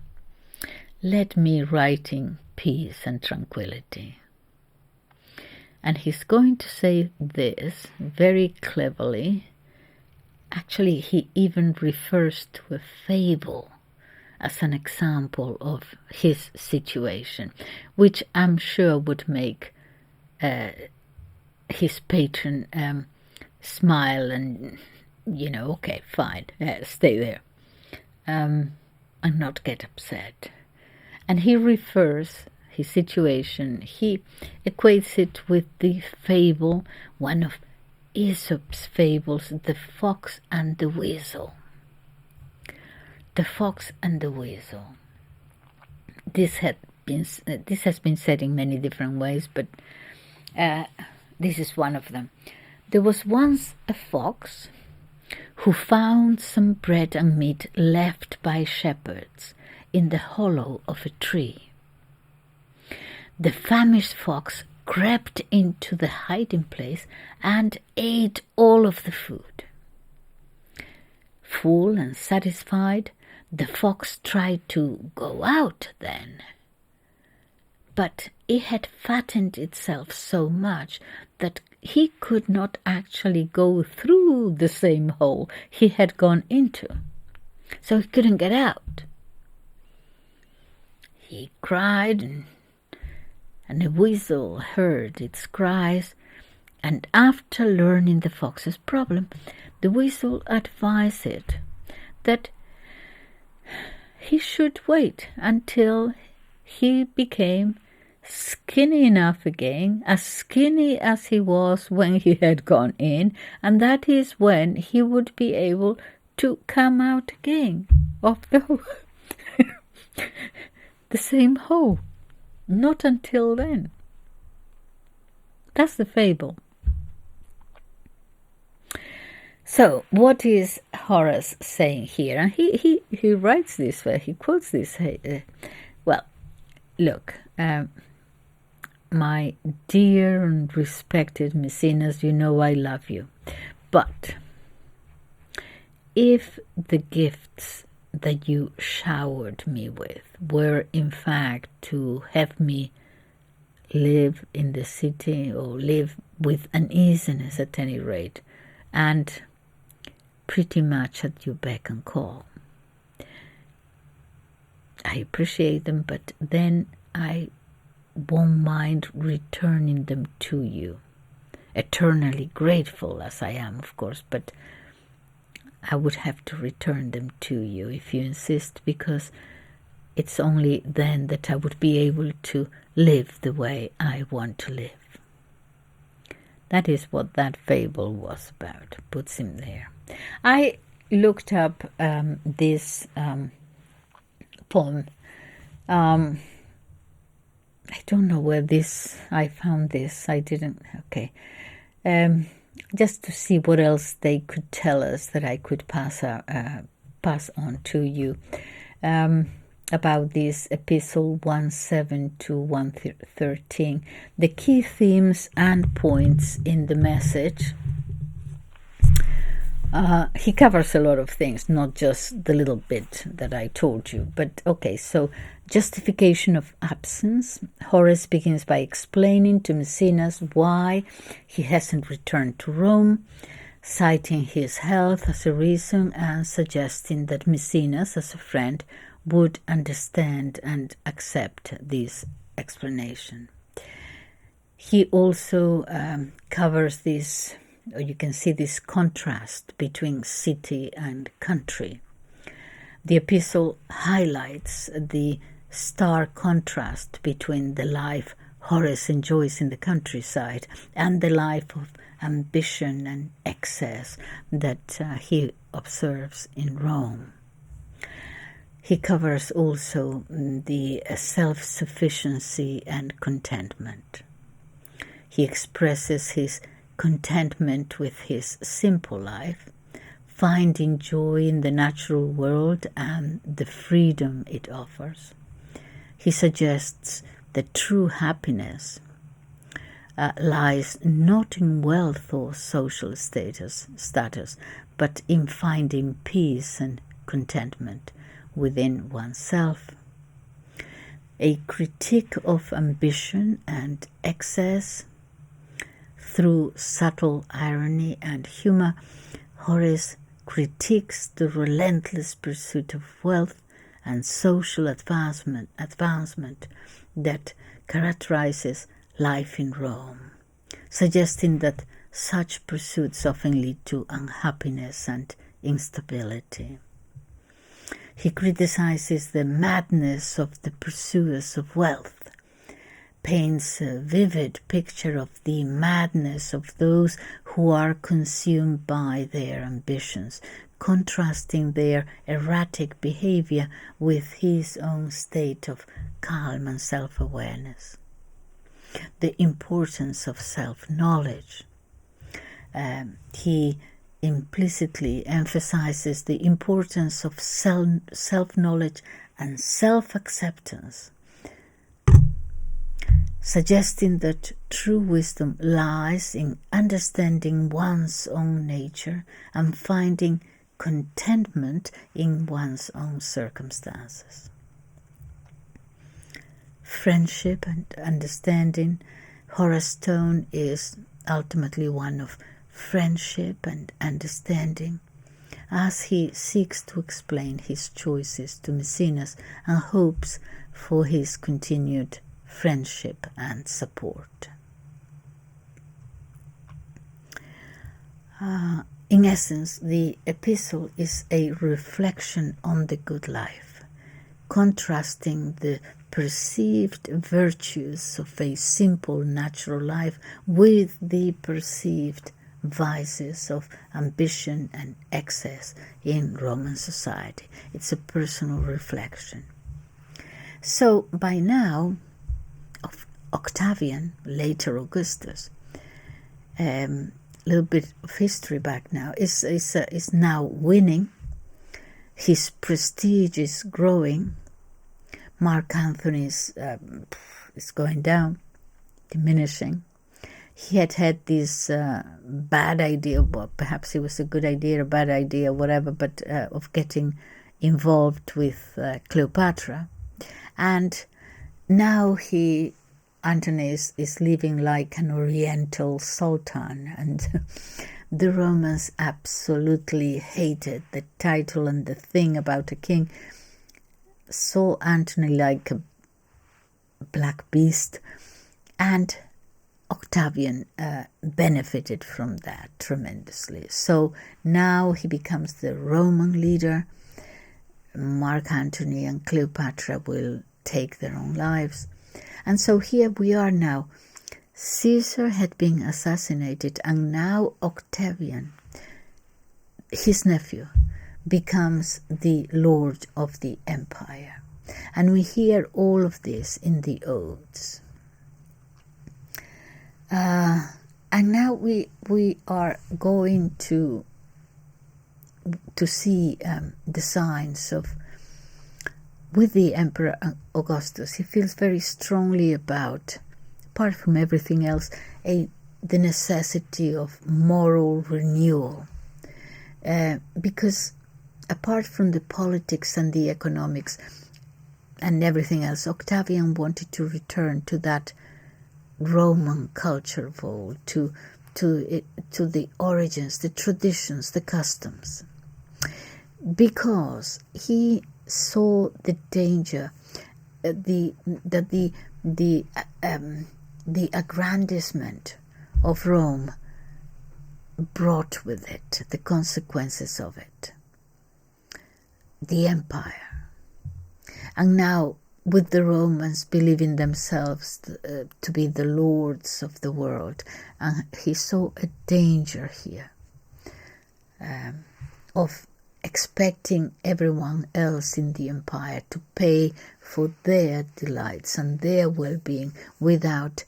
let me write in peace and tranquility. And he's going to say this very cleverly. Actually, he even refers to a fable as an example of his situation, which I'm sure would make his patron smile and, okay, fine, stay there, and not get upset. And he refers his situation, he equates it with the fable, one of Aesop's fables, the fox and the weasel. The fox and the weasel. This has been said in many different ways, but this is one of them. There was once a fox who found some bread and meat left by shepherds in the hollow of a tree. The famished fox crept into the hiding place and ate all of the food. Full and satisfied, the fox tried to go out then. But it had fattened itself so much that he could not actually go through the same hole he had gone into. So he couldn't get out. He cried, and the weasel heard its cries, and after learning the fox's problem, the weasel advised it that he should wait until he became skinny enough again, as skinny as he was when he had gone in, and that is when he would be able to come out again of the the same hole. Not until then. That's the fable. So, what is Horace saying here? And he writes this way, he quotes this. Well, look, my dear and respected Messinas, you know I love you. But if the gifts that you showered me with were in fact to have me live in the city, or live with uneasiness at any rate, and pretty much at your beck and call, I appreciate them, but then I won't mind returning them to you. eternally grateful as I am, of course, but I would have to return them to you if you insist, because it's only then that I would be able to live the way I want to live. That is what that fable was about, puts him there. I looked up this poem. I don't know where I found this. I didn't, okay. Just to see what else they could tell us that I could pass on to you. About this epistle 1:7 to 1:13, the key themes and points in the message. He covers a lot of things, not just the little bit that I told you. But okay, so justification of absence. Horace begins by explaining to Maecenas why he hasn't returned to Rome, citing his health as a reason and suggesting that Maecenas, as a friend, would understand and accept this explanation. He also covers this, or you can see this contrast between city and country. The epistle highlights the stark contrast between the life Horace enjoys in the countryside and the life of ambition and excess that he observes in Rome. He covers also the self-sufficiency and contentment. He expresses his contentment with his simple life, finding joy in the natural world and the freedom it offers. He suggests that true happiness lies not in wealth or social status, but in finding peace and contentment within oneself. A critique of ambition and excess. Through subtle irony and humor, Horace critiques the relentless pursuit of wealth and social advancement that characterizes life in Rome, suggesting that such pursuits often lead to unhappiness and instability. He criticizes the madness of the pursuers of wealth, paints a vivid picture of the madness of those who are consumed by their ambitions, contrasting their erratic behavior with his own state of calm and self-awareness. The importance of self-knowledge. He implicitly emphasizes the importance of self-knowledge and self-acceptance, suggesting that true wisdom lies in understanding one's own nature and finding contentment in one's own circumstances. Friendship and understanding. Horace's tone is ultimately one of friendship and understanding, as he seeks to explain his choices to Maecenas and hopes for his continued friendship and support. In essence, the epistle is a reflection on the good life, contrasting the perceived virtues of a simple natural life with the perceived vices of ambition and excess in Roman society. It's a personal reflection. So by now, Octavian, later Augustus, a little bit of history back now, is now winning. His prestige is growing. Mark Antony is going down, diminishing. He had this bad idea, well, perhaps it was a good idea, a bad idea, whatever, but of getting involved with Cleopatra. And now Antony is living like an oriental sultan, and the Romans absolutely hated the title and the thing about a king. Saw Antony like a black beast, and Octavian benefited from that tremendously. So now he becomes the Roman leader. Mark Antony and Cleopatra will take their own lives. And so here we are now. Caesar had been assassinated, and now Octavian, his nephew, becomes the lord of the empire. And we hear all of this in the odes. And now we are going to see the signs of, with the Emperor Augustus, he feels very strongly about, apart from everything else, the necessity of moral renewal. Because apart from the politics and the economics and everything else, Octavian wanted to return to that Roman culture of old, to the origins, the traditions, the customs, because he saw the danger, the aggrandizement of Rome brought with it, the consequences of it, the empire. And now, with the Romans believing themselves to be the lords of the world, and he saw a danger here of expecting everyone else in the empire to pay for their delights and their well-being without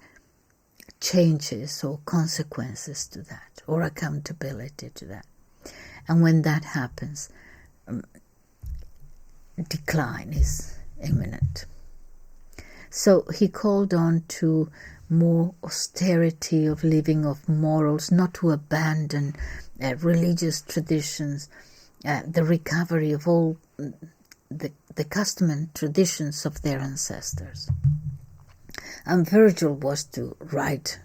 changes or consequences to that, or accountability to that. And when that happens, decline is imminent. So he called on to more austerity of living, of morals, not to abandon religious traditions, the recovery of all the custom and traditions of their ancestors. And Virgil was to write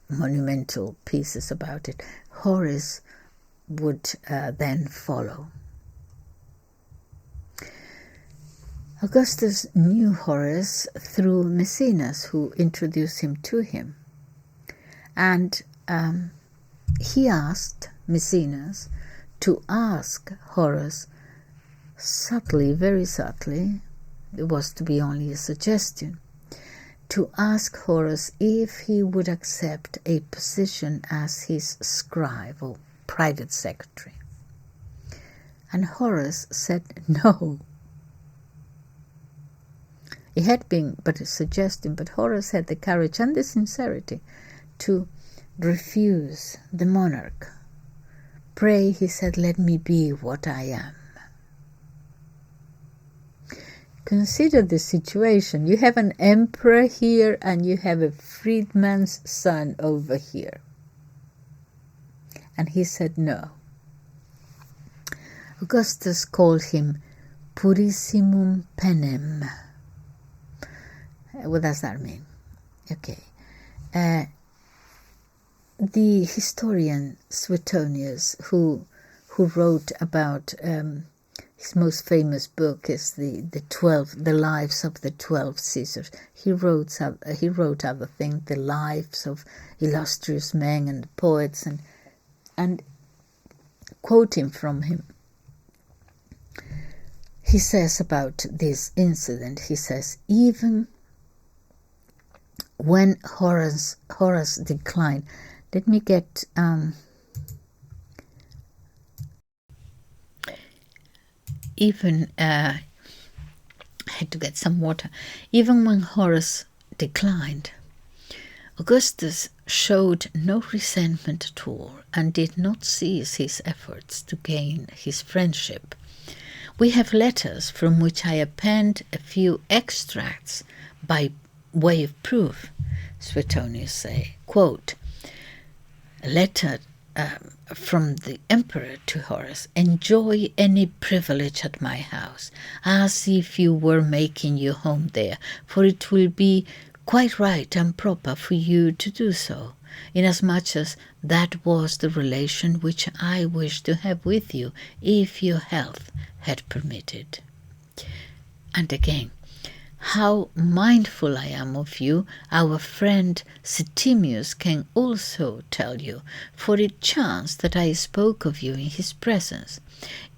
monumental pieces about it. Horace would then follow. Augustus knew Horace through Maecenas, who introduced him to him. And he asked Maecenas to ask Horace subtly, very subtly, it was to be only a suggestion, to ask Horace if he would accept a position as his scribe or private secretary. And Horace said no. It had been but a suggestion, but Horace had the courage and the sincerity to refuse the monarch. Pray, he said, let me be what I am. Consider the situation. You have an emperor here and you have a freedman's son over here. And he said no. Augustus called him purissimum penem. What does that mean? Okay. The historian Suetonius, who wrote about his most famous book is the lives of the 12 Caesars. He wrote other things, the lives of illustrious men and poets, and quoting from him, he says about this incident, he says, even when Horace declined, let me get I had to get some water. Even when Horace declined, Augustus showed no resentment at all and did not cease his efforts to gain his friendship. We have letters from which I append a few extracts by way of proof. Suetonius say, quote, a letter from the emperor to Horace, enjoy any privilege at my house, as if you were making your home there, for it will be quite right and proper for you to do so, inasmuch as that was the relation which I wished to have with you, if your health had permitted. And again, how mindful I am of you, our friend Septimius can also tell you, for it chanced that I spoke of you in his presence,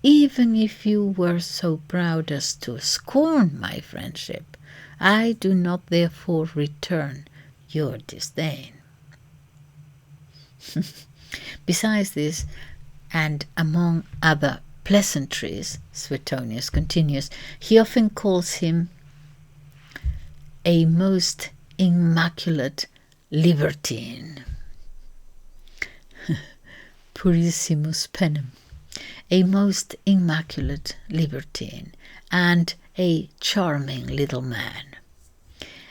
even if you were so proud as to scorn my friendship. I do not therefore return your disdain. Besides this, and among other pleasantries, Suetonius continues, he often calls him a most immaculate libertine. Purissimus penem. A most immaculate libertine and a charming little man.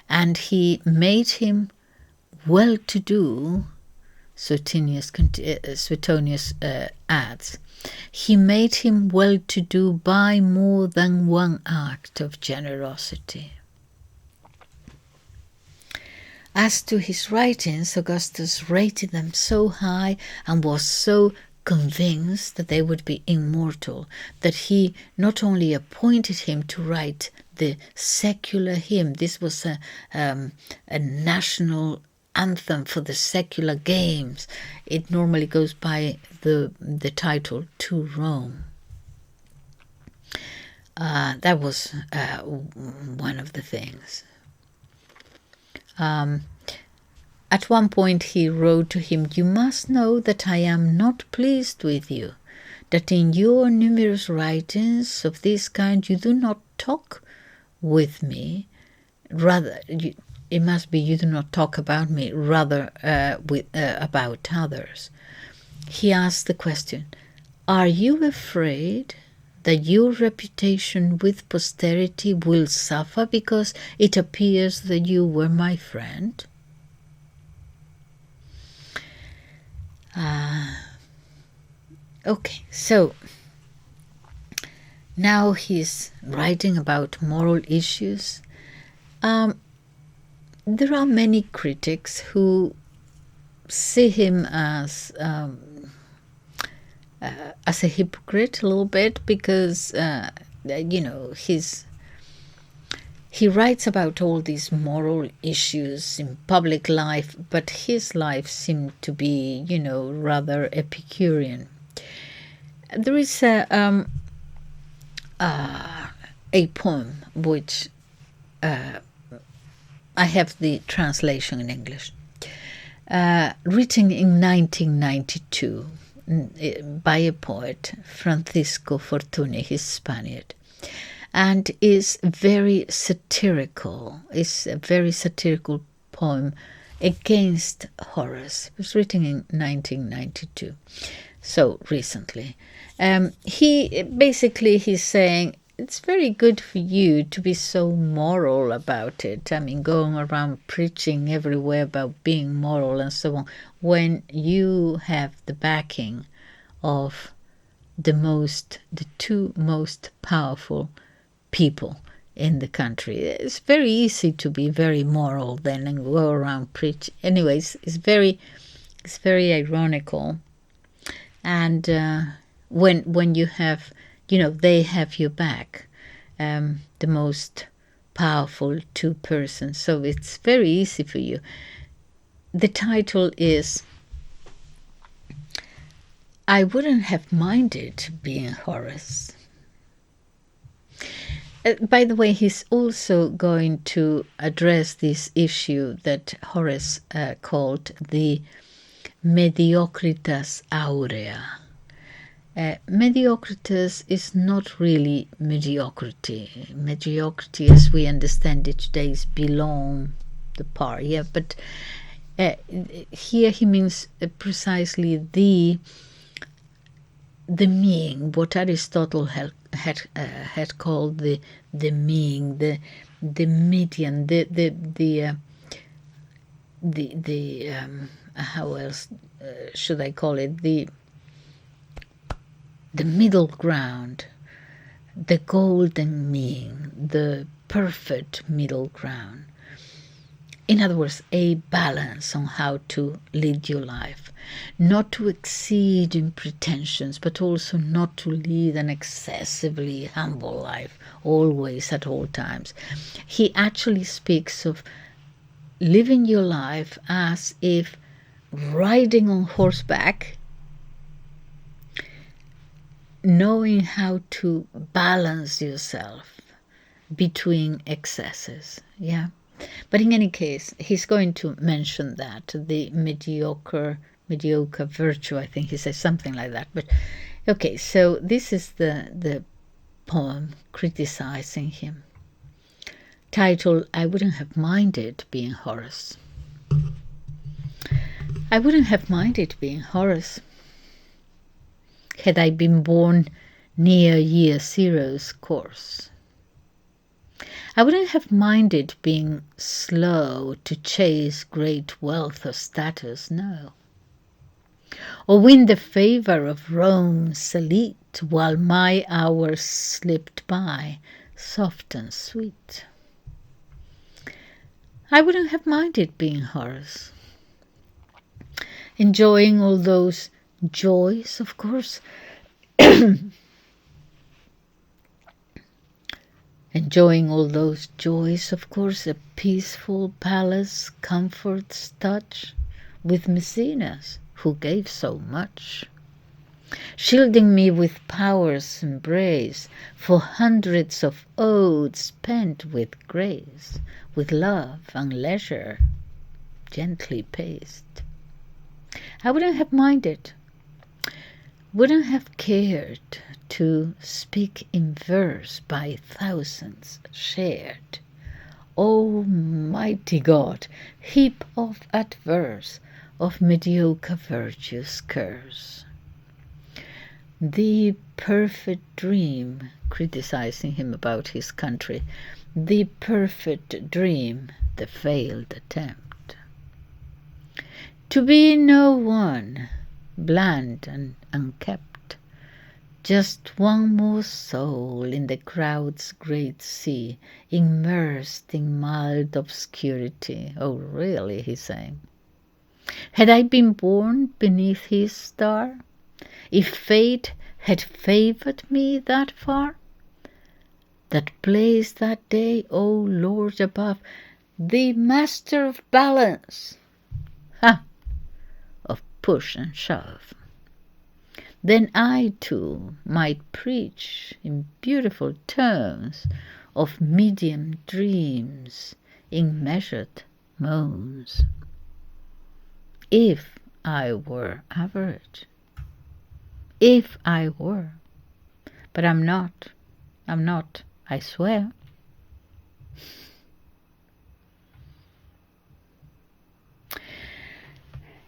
And he made him well-to-do, Suetonius adds, he made him well-to-do by more than one act of generosity. As to his writings, Augustus rated them so high and was so convinced that they would be immortal, that he not only appointed him to write the secular hymn. This was a national anthem for the secular games. It normally goes by the title To Rome. That was one of the things. At one point he wrote to him, "You must know that I am not pleased with you, that in your numerous writings of this kind you do not talk with me, rather it must be you do not talk about me, rather about others." He asked the question, "Are you afraid that your reputation with posterity will suffer because it appears that you were my friend?" Okay, so now he's writing about moral issues. There are many critics who see him as a hypocrite a little bit, because he writes about all these moral issues in public life, but his life seemed to be, rather Epicurean. There is a poem which I have the translation in English, written in 1992 by a poet, Francisco Fortuny, he's Spaniard, and is very satirical. It's a very satirical poem against Horace. It was written in 1992, so recently. He's saying, it's very good for you to be so moral about it. I mean, going around preaching everywhere about being moral and so on, when you have the backing of the two most powerful people in the country. It's very easy to be very moral then and go around preaching. Anyways, it's very ironical. And when you have, they have your back, the most powerful two persons. So it's very easy for you. The title is, I wouldn't have minded being Horace. By the way, he's also going to address this issue that Horace called the mediocritas aurea. Mediocritas is not really mediocrity. Mediocrity, as we understand it today, is below the par. Yeah, but here he means precisely the mean, what Aristotle had called the mean, the median, the how else should I call it, the middle ground, the golden mean, the perfect middle ground. In other words, a balance on how to lead your life. Not to exceed in pretensions, but also not to lead an excessively humble life, always at all times. He actually speaks of living your life as if riding on horseback, knowing how to balance yourself between excesses. Yeah. But in any case, he's going to mention that, the mediocre virtue, I think he says something like that. But okay, so this is the poem criticizing him. Title, I wouldn't have minded being Horace. I wouldn't have minded being Horace had I been born near year zero's course. I wouldn't have minded being slow to chase great wealth or status, no. Or win the favor of Rome's elite while my hours slipped by, soft and sweet. I wouldn't have minded being Horace. Enjoying all those joys, of course. Enjoying all those joys, of course, a peaceful palace, comfort's touch, with Maecenas, who gave so much, shielding me with power's embrace, for hundreds of odes spent with grace, with love and leisure, gently paced. I wouldn't have minded, wouldn't have cared to speak in verse by thousands shared. Almighty God, heap of adverse, of mediocre virtue's curse. The perfect dream, criticizing him about his country, the perfect dream, the failed attempt. To be no one, bland and unkept, just one more soul in the crowd's great sea, immersed in mild obscurity. Oh, really, he's saying. Had I been born beneath his star? If fate had favored me that far? That blazed that day, O Lord above, the master of balance, of push and shove. Then I too might preach in beautiful terms of medium dreams in measured moans. If I were average, if I were, but I'm not, I swear.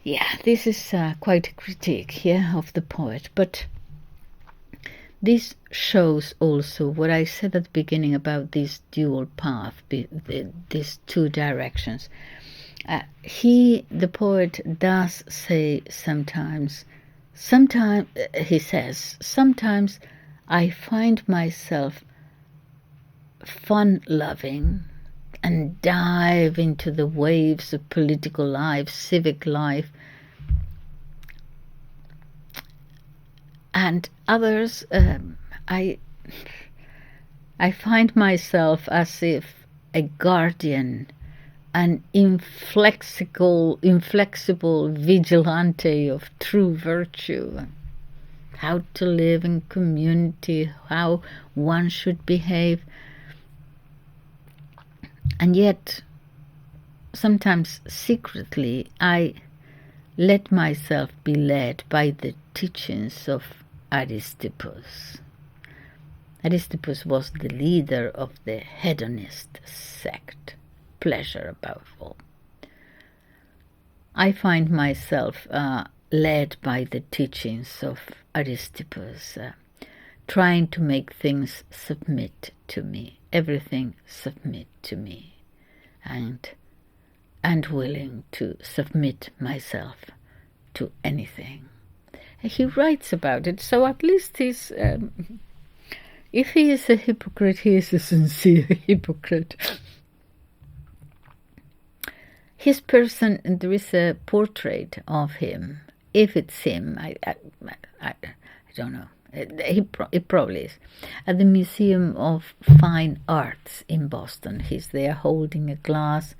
Yeah, this is quite a critique here of the poet, but this shows also what I said at the beginning about this dual path, these two directions. The poet does say sometimes he says, sometimes I find myself fun-loving and dive into the waves of political life, civic life, and others, I find myself as if a guardian, an inflexible vigilante of true virtue, how to live in community, how one should behave. And yet, sometimes secretly, I let myself be led by the teachings of Aristippus. Aristippus was the leader of the hedonist sect, pleasure above all. I find myself led by the teachings of Aristippus, trying to make things submit to me, everything submit to me, and willing to submit myself to anything. He writes about it, so at least he's, if he is a hypocrite, he is a sincere hypocrite. His person, there is a portrait of him. If it's him, I don't know. It probably is. At the Museum of Fine Arts in Boston. He's there holding a glass,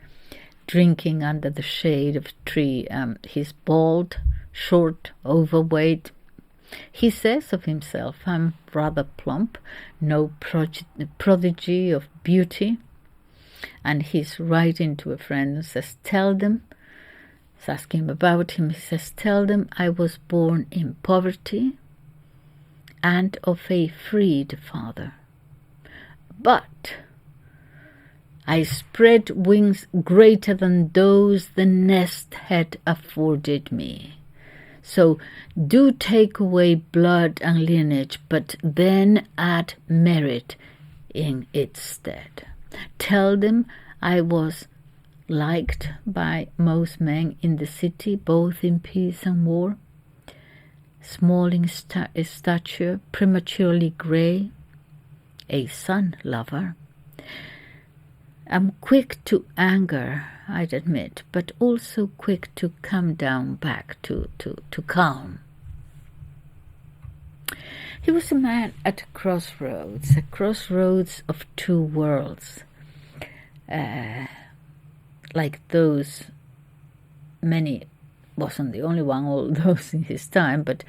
drinking under the shade of a tree. He's bald, short, overweight. He says of himself, I'm rather plump, no prodigy of beauty. And he's writing to a friend and says, tell them, he's asking him about him, he says, tell them I was born in poverty and of a freed father. But I spread wings greater than those the nest had afforded me. So do take away blood and lineage, but then add merit in its stead. Tell them I was liked by most men in the city, both in peace and war. Small in stature, prematurely grey, a sun lover. I'm quick to anger, I'd admit, but also quick to come down back to calm. He was a man at a crossroads of two worlds, like those many, wasn't the only one, all those in his time, but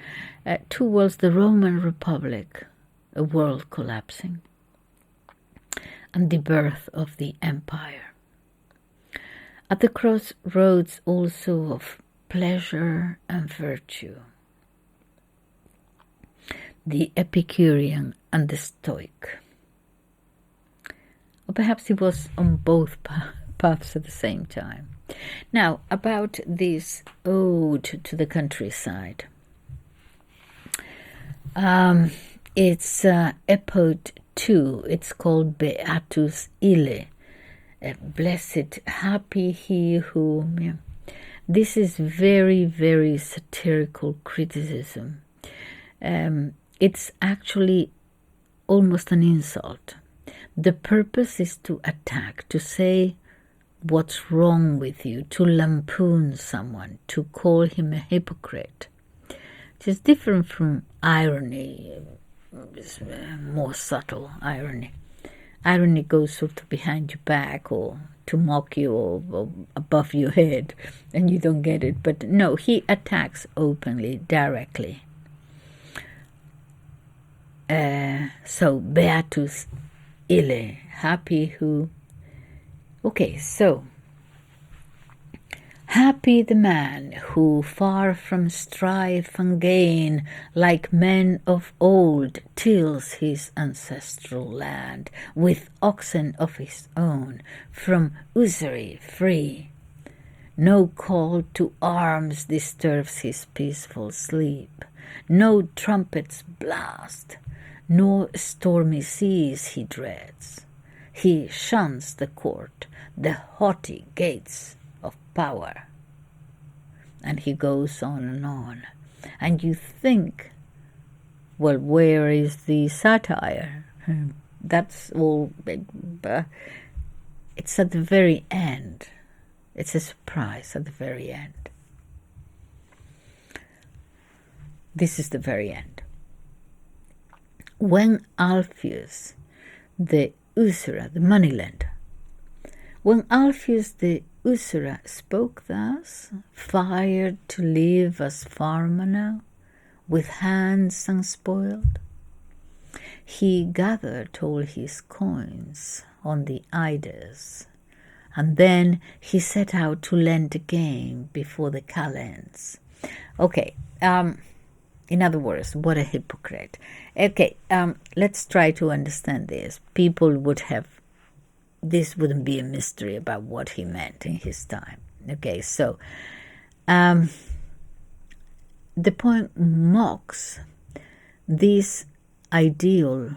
two worlds, the Roman Republic, a world collapsing, and the birth of the empire. At the crossroads also of pleasure and virtue, the Epicurean and the Stoic. Or perhaps he was on both paths at the same time. Now, about this ode to the countryside. It's Epode 2. It's called Beatus Ille. Blessed, happy he who... Yeah. This is very, very satirical criticism. It's actually almost an insult. The purpose is to attack, to say what's wrong with you, to lampoon someone, to call him a hypocrite. It is different from irony, more subtle irony. Irony goes sort of behind your back or to mock you or above your head and you don't get it. But no, he attacks openly, directly. So, Beatus Ille, happy who... Okay, so, happy the man who, far from strife and gain, like men of old, tills his ancestral land, with oxen of his own, from usury free. No call to arms disturbs his peaceful sleep, no trumpets blast, nor stormy seas he dreads. He shuns the court, the haughty gates of power. And he goes on. And you think, well, where is the satire? That's all. It's at the very end. It's a surprise at the very end. This is the very end. When Alpheus, the usurer, the moneylender, when Alpheus the usurer spoke thus, fired to live as farmer now, with hands unspoiled, he gathered all his coins on the Ides, and then he set out to lend again before the calends. Okay, in other words, what a hypocrite. Okay, let's try to understand this. People would have, this wouldn't be a mystery about what he meant in his time. Okay, so the poem mocks this ideal.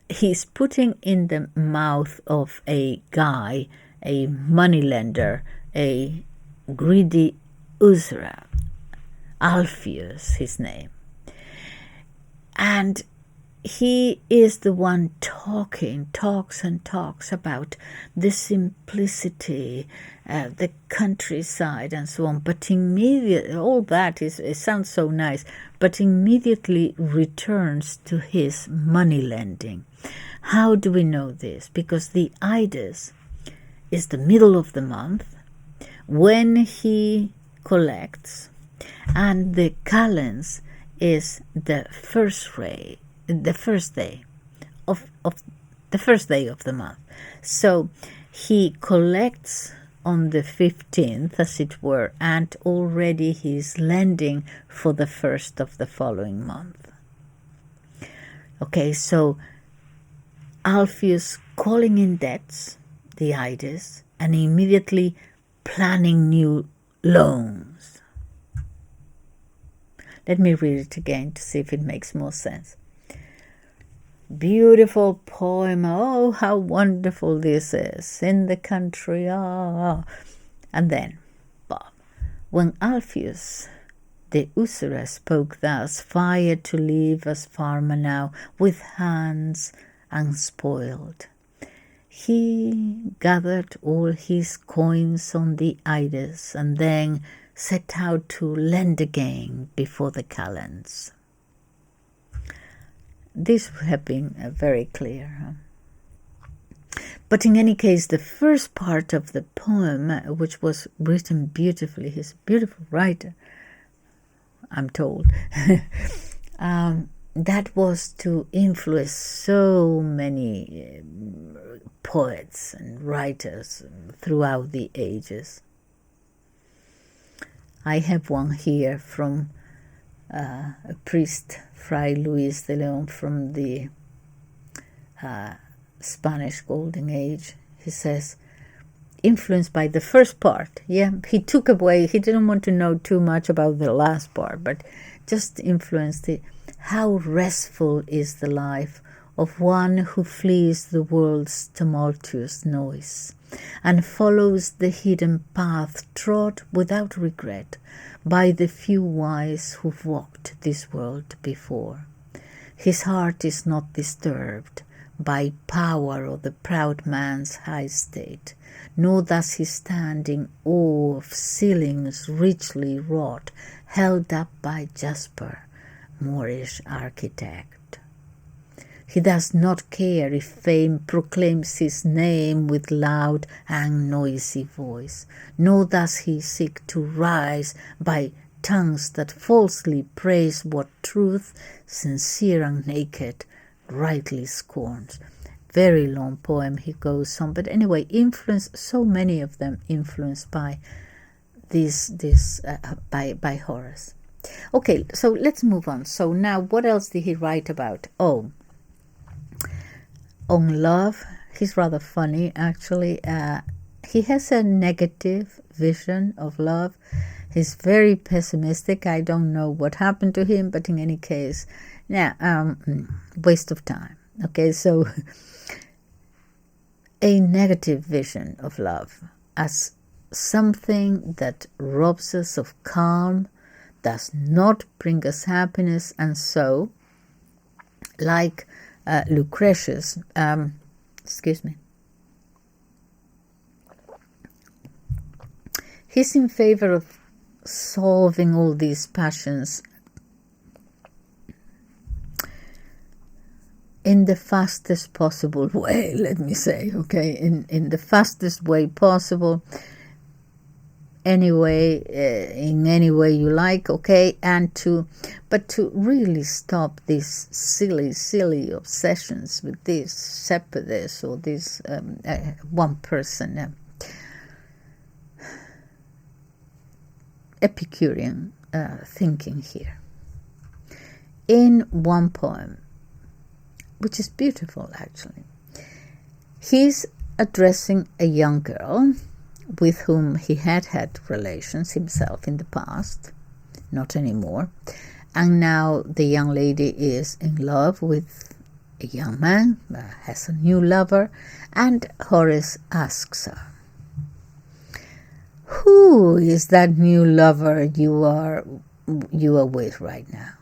He's putting in the mouth of a guy, a moneylender, a greedy usurer, Alpheus, his name. And he is the one talks and talks about the simplicity, the countryside and so on. But immediately, all that it sounds so nice, but immediately returns to his money lending. How do we know this? Because the ides is the middle of the month when he collects, and the calends is the first day of the first day of the month. So he collects on the 15th, as it were, and already he's lending for the first of the following month. Okay, so Alpheus calling in debts, the ides, and immediately planning new loans. Let me read it again to see if it makes more sense. Beautiful poem. Oh, how wonderful this is. In the country. And then, Bob, when Alpheus the usurer spoke thus, fired to leave as farmer now, with hands unspoiled, he gathered all his coins on the ides, and then set out to lend again before the calends. This would have been very clear. But in any case, the first part of the poem, which was written beautifully, he's a beautiful writer, I'm told, that was to influence so many poets and writers throughout the ages. I have one here from a priest, Fray Luis de Leon, from the Spanish Golden Age. He says, influenced by the first part. Yeah, he took away, he didn't want to know too much about the last part, but just influenced it. How restful is the life of one who flees the world's tumultuous noise and follows the hidden path trod without regret by the few wise who've walked this world before. His heart is not disturbed by power or the proud man's high state, nor does he stand in awe of ceilings richly wrought, held up by Jasper, Moorish architect. He does not care if fame proclaims his name with loud and noisy voice, nor does he seek to rise by tongues that falsely praise what truth, sincere and naked, rightly scorns. Very long poem he goes on, but anyway, influenced, so many of them influenced by by Horace. Okay, so let's move on. So now, what else did he write about? Oh, on love. He's rather funny, actually. He has a negative vision of love. He's very pessimistic. I don't know what happened to him, but in any case, yeah, waste of time. Okay, so a negative vision of love as something that robs us of calm, does not bring us happiness, and so, like Lucretius, he's in favor of solving all these passions in the fastest possible way, let me say, okay, in the fastest way possible, anyway, in any way you like, okay, but to really stop these silly obsessions with this separatists or this one person Epicurean thinking here. In one poem, which is beautiful actually, he's addressing a young girl with whom he had relations himself in the past, not anymore, and now the young lady is in love with a young man, has a new lover, and Horace asks her, who is that new lover you are with right now?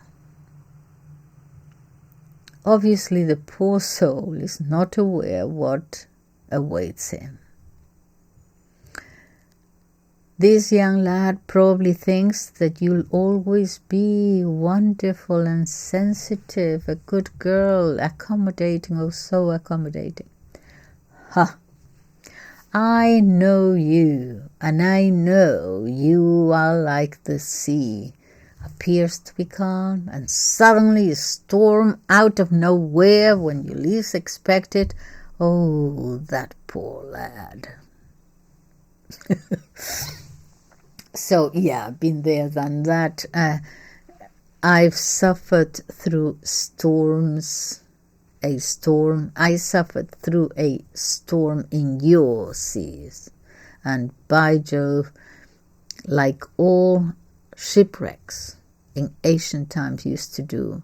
Obviously, the poor soul is not aware what awaits him. This young lad probably thinks that you'll always be wonderful and sensitive, a good girl, accommodating, oh so accommodating. Ha! I know you, and I know you are like the sea. Appears to be calm, and suddenly a storm out of nowhere when you least expect it. Oh, that poor lad. So, yeah, been there, done that. I've suffered through storms. I suffered through a storm in your seas. And by Jove, like all shipwrecks in ancient times used to do,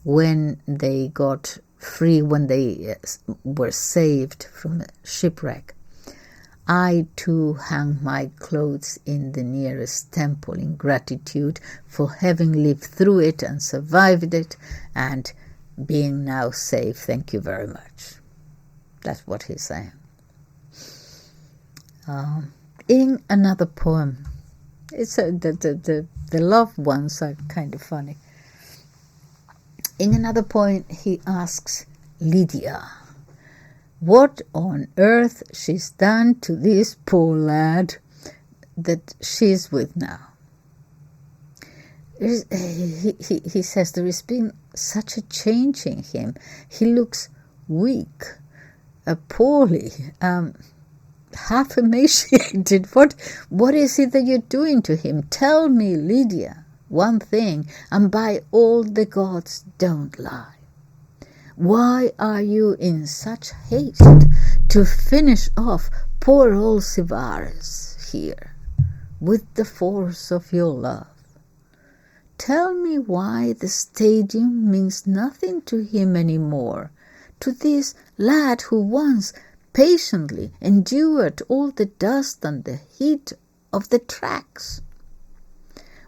when they got free, when they were saved from a shipwreck, I too hung my clothes in the nearest temple in gratitude for having lived through it and survived it and being now safe. Thank you very much. That's what he's saying. In another poem, it's the loved ones are kind of funny. In another poem, he asks Lydia what on earth she's done to this poor lad that she's with now. He says there has been such a change in him. He looks weak, poorly, half emaciated. What is it that you're doing to him? Tell me, Lydia, one thing, and by all the gods, don't lie. Why are you in such haste to finish off poor old Sivaris here with the force of your love? Tell me why the stadium means nothing to him anymore, to this lad who once patiently endured all the dust and the heat of the tracks.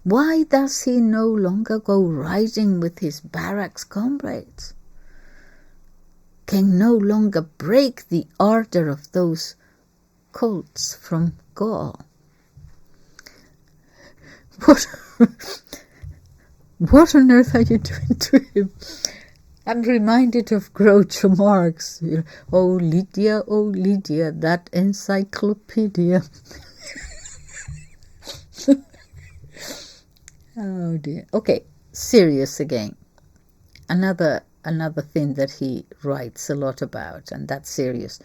Why does he no longer go riding with his barracks comrades? Can no longer break the ardor of those colts from Gaul? What on earth are you doing to him? I'm reminded of Groucho Marx. Oh, Lydia, that encyclopedia. Oh dear. Okay, serious again. Another thing that he writes a lot about, and that's serious,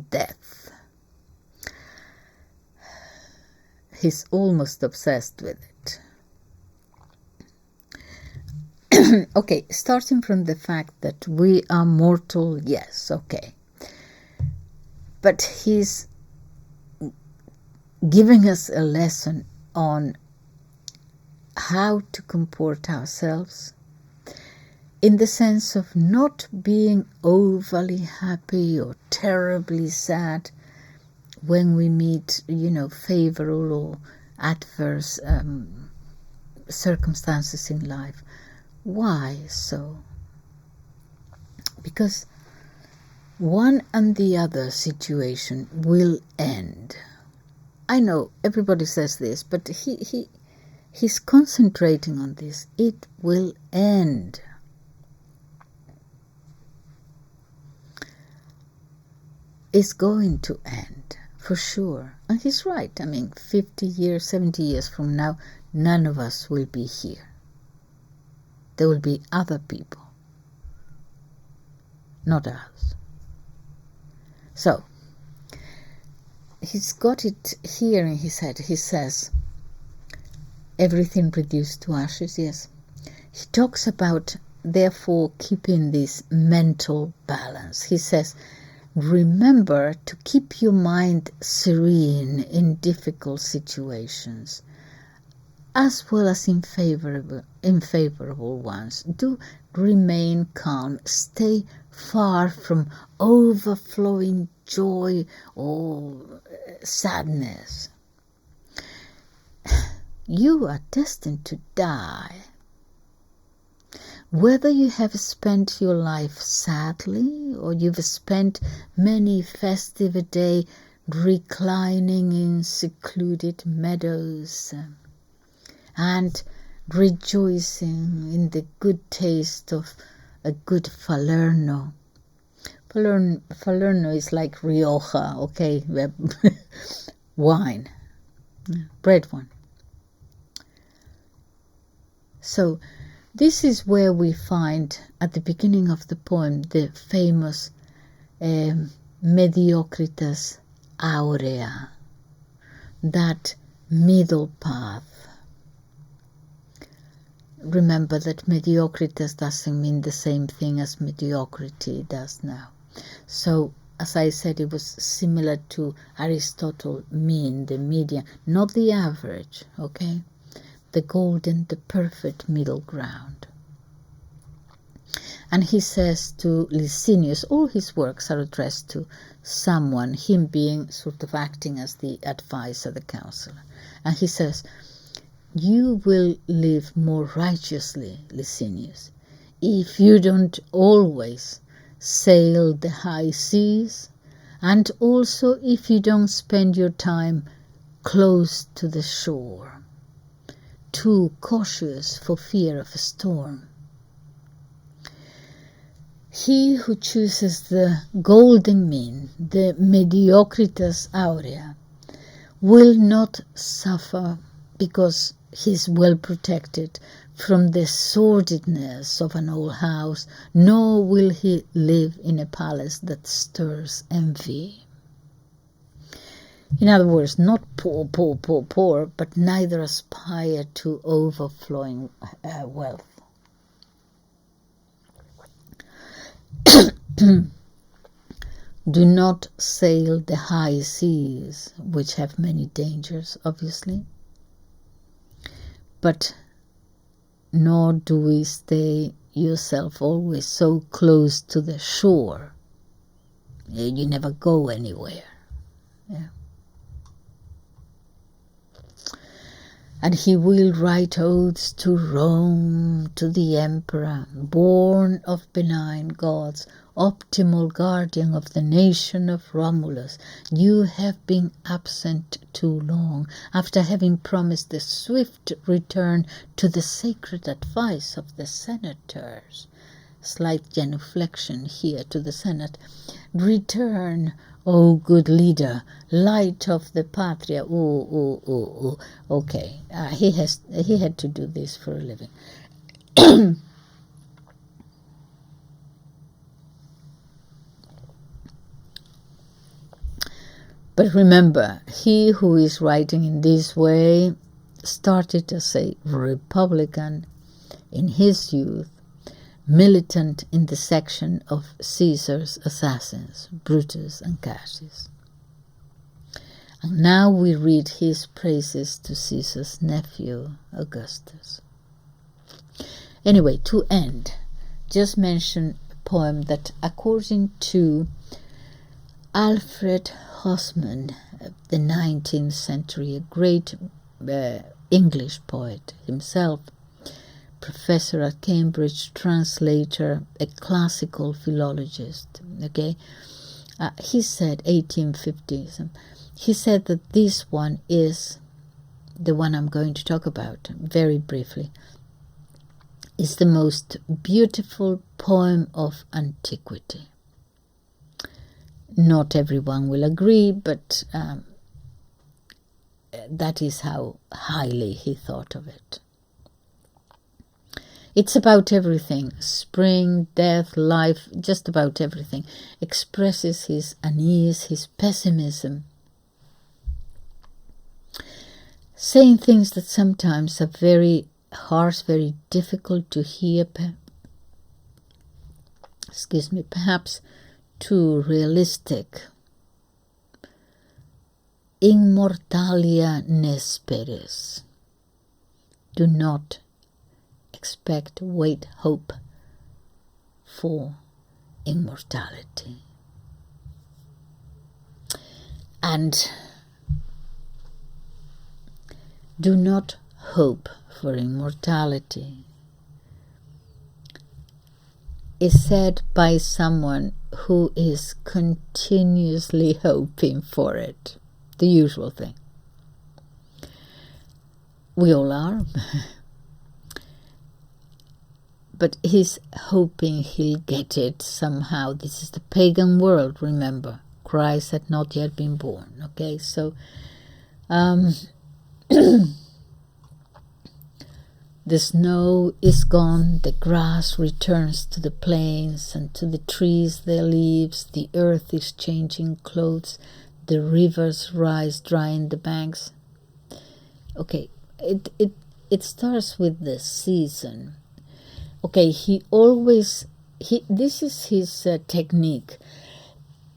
death. He's almost obsessed with it. Okay, starting from the fact that we are mortal, yes, okay. But he's giving us a lesson on how to comport ourselves in the sense of not being overly happy or terribly sad when we meet, favorable or adverse circumstances in life. Why so? Because one and the other situation will end. I know everybody says this, but he's concentrating on this. It will end. It's going to end, for sure. And he's right. 50 years, 70 years from now, none of us will be here. There will be other people, not us. So, he's got it here in his head. He says, everything reduced to ashes, yes. He talks about, therefore, keeping this mental balance. He says, remember to keep your mind serene in difficult situations, as well as in favorable ones. Do remain calm. Stay far from overflowing joy or sadness. You are destined to die. Whether you have spent your life sadly or you've spent many festive day reclining in secluded meadows and rejoicing in the good taste of a good Falerno. Falerno is like Rioja, okay, wine, red one. So this is where we find at the beginning of the poem the famous mediocritas aurea, that middle path. Remember that mediocritas doesn't mean the same thing as mediocrity does now. So, as I said, it was similar to Aristotle, mean, the median, not the average, okay? The golden, the perfect middle ground. And he says to Licinius, all his works are addressed to someone, him being sort of acting as the advisor, the counselor. And he says, you will live more righteously, Licinius, if you don't always sail the high seas, and also if you don't spend your time close to the shore, too cautious for fear of a storm. He who chooses the golden mean, the mediocritas aurea, will not suffer because he's well protected from the sordidness of an old house, nor will he live in a palace that stirs envy. In other words, not poor, but neither aspire to overflowing wealth. Do not sail the high seas, which have many dangers, obviously. But nor do we stay yourself always so close to the shore. You never go anywhere. Yeah. And he will write odes to Rome, to the emperor, born of benign gods, optimal guardian of the nation of Romulus. You have been absent too long, after having promised the swift return to the sacred advice of the senators. Slight genuflection here to the Senate. Return, O good leader, light of the patria. Okay, he had to do this for a living. But remember, he who is writing in this way started as a republican in his youth, militant in the section of Caesar's assassins, Brutus and Cassius. And now we read his praises to Caesar's nephew, Augustus. Anyway, to end, just mention a poem that, according to Alfred Hosman, the 19th century, a great English poet himself, professor at Cambridge, translator, a classical philologist, okay? He said, 1850s, he said that this one is, the one I'm going to talk about very briefly, is the most beautiful poem of antiquity. Not everyone will agree, but that is how highly he thought of it. It's about everything, spring, death, life, just about everything. Expresses his unease, his pessimism, saying things that sometimes are very harsh, very difficult to hear, perhaps too realistic. Immortalia nesperes. Do not expect, wait, hope for immortality. And do not hope for immortality. is said by someone who is continuously hoping for it. The usual thing. We all are. But he's hoping he'll get it somehow. This is the pagan world, remember. Christ had not yet been born. Okay, so the snow is gone, the grass returns to the plains and to the trees their leaves, the earth is changing clothes, the rivers rise dry in the banks. Okay, it starts with the season. Okay, this is his technique.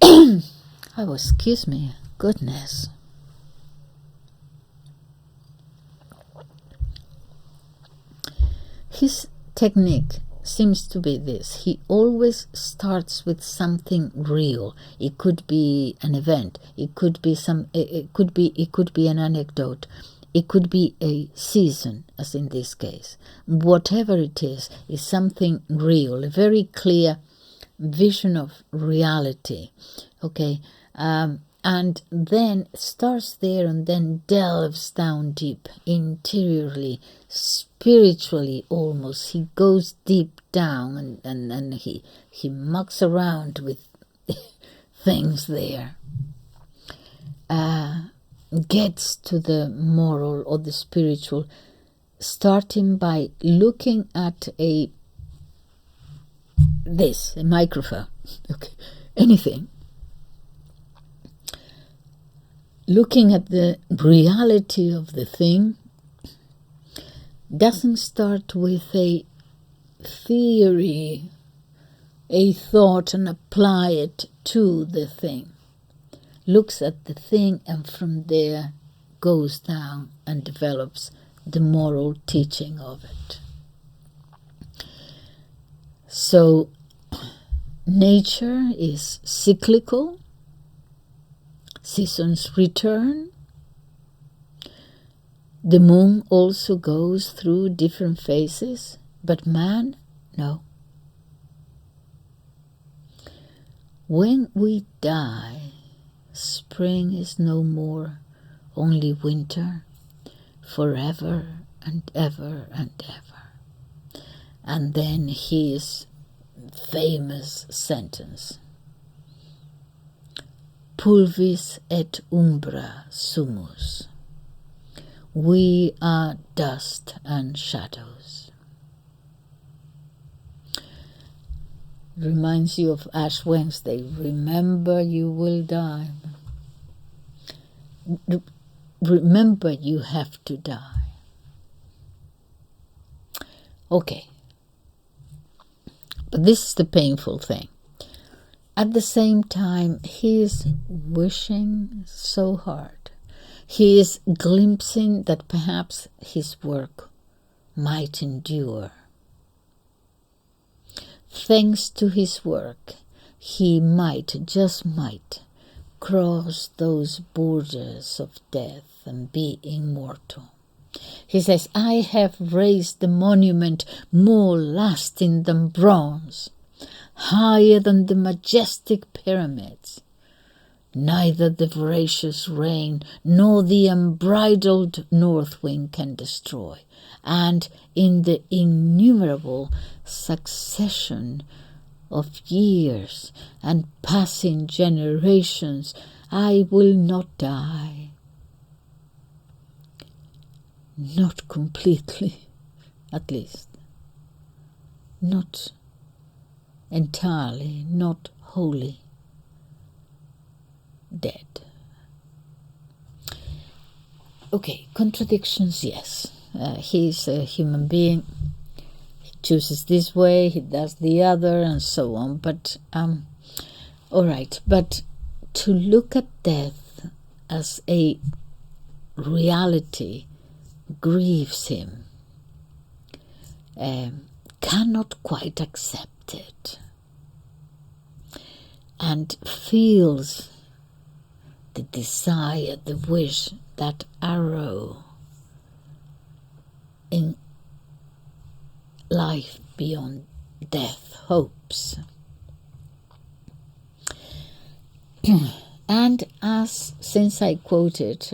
Oh, excuse me, goodness. His technique seems to be this. He always starts with something real. It could be an event. It could be an anecdote. It could be a season, as in this case. Whatever it is something real, a very clear vision of reality. Okay, and then starts there and then delves down deep, interiorly, spiritually almost. He goes deep down and he mucks around with things there. Gets to the moral or the spiritual, starting by looking at a microphone, okay, anything. Looking at the reality of the thing, doesn't start with a theory, a thought, and apply it to the thing. Looks at the thing and from there goes down and develops the moral teaching of it. So nature is cyclical, seasons return, the moon also goes through different phases, but man, no. When we die, spring is no more, only winter, forever and ever and ever. And then his famous sentence, pulvis et umbra sumus. We are dust and shadows. Reminds you of Ash Wednesday. Remember you will die. Remember you have to die. Okay. But this is the painful thing. At the same time, he is wishing so hard. He is glimpsing that perhaps his work might endure. Thanks to his work, he might, just might, cross those borders of death and be immortal. He says, I have raised the monument more lasting than bronze, higher than the majestic pyramids. Neither the voracious rain nor the unbridled north wind can destroy. And in the innumerable succession of years and passing generations, I will not die. Not completely, at least. Not entirely, not wholly dead. Okay, contradictions, yes. He's a human being. He chooses this way, he does the other, and so on. But, all right. But to look at death as a reality grieves him. Cannot quite accept it. And feels the desire, the wish, that arrow in life beyond death hopes. And since I quoted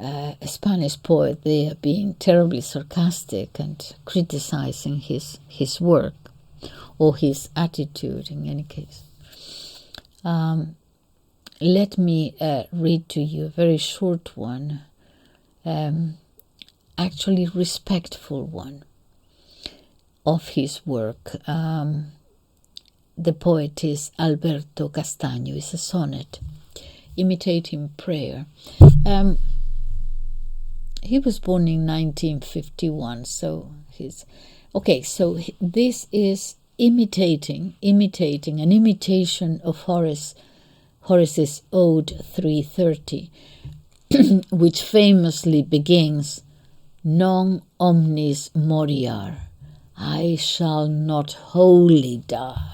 a Spanish poet there being terribly sarcastic and criticizing his work, or his attitude in any case, let me read to you a very short one, actually respectful one of his work. The poet is Alberto Castaño. It's a sonnet imitating prayer. He was born in 1951, so he's okay. So this is imitating an imitation of Horace's Ode 330, which famously begins, "Non omnis moriar," I shall not wholly die.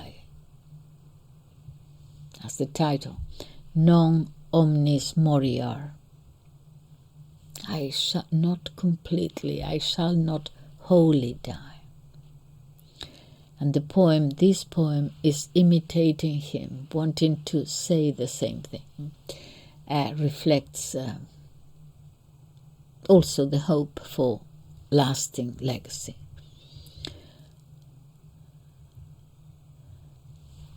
That's the title. Non omnis moriar. I shall not completely, I shall not wholly die. And this poem is imitating him, wanting to say the same thing. Reflects also the hope for lasting legacy.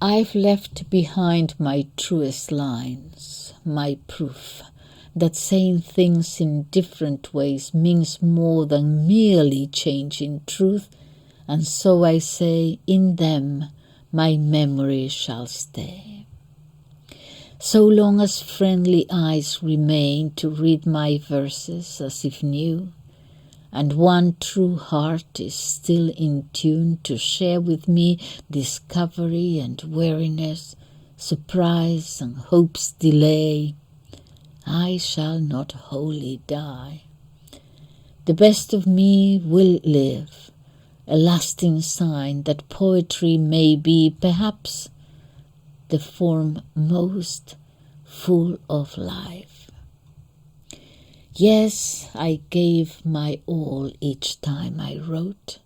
I've left behind my truest lines, my proof that saying things in different ways means more than merely changing truth, and so I say, in them my memory shall stay. So long as friendly eyes remain to read my verses as if new, and one true heart is still in tune to share with me discovery and weariness, surprise and hope's delay, I shall not wholly die. The best of me will live, a lasting sign that poetry may be perhaps the form most full of life. Yes, I gave my all each time I wrote,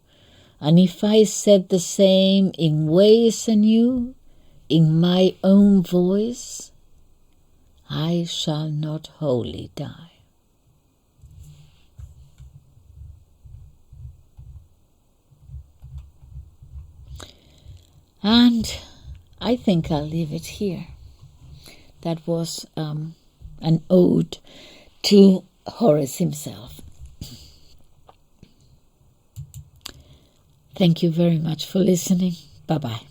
and if I said the same in ways anew, in my own voice, I shall not wholly die. And I think I'll leave it here. That was an ode to Horace himself. Thank you very much for listening. Bye-bye.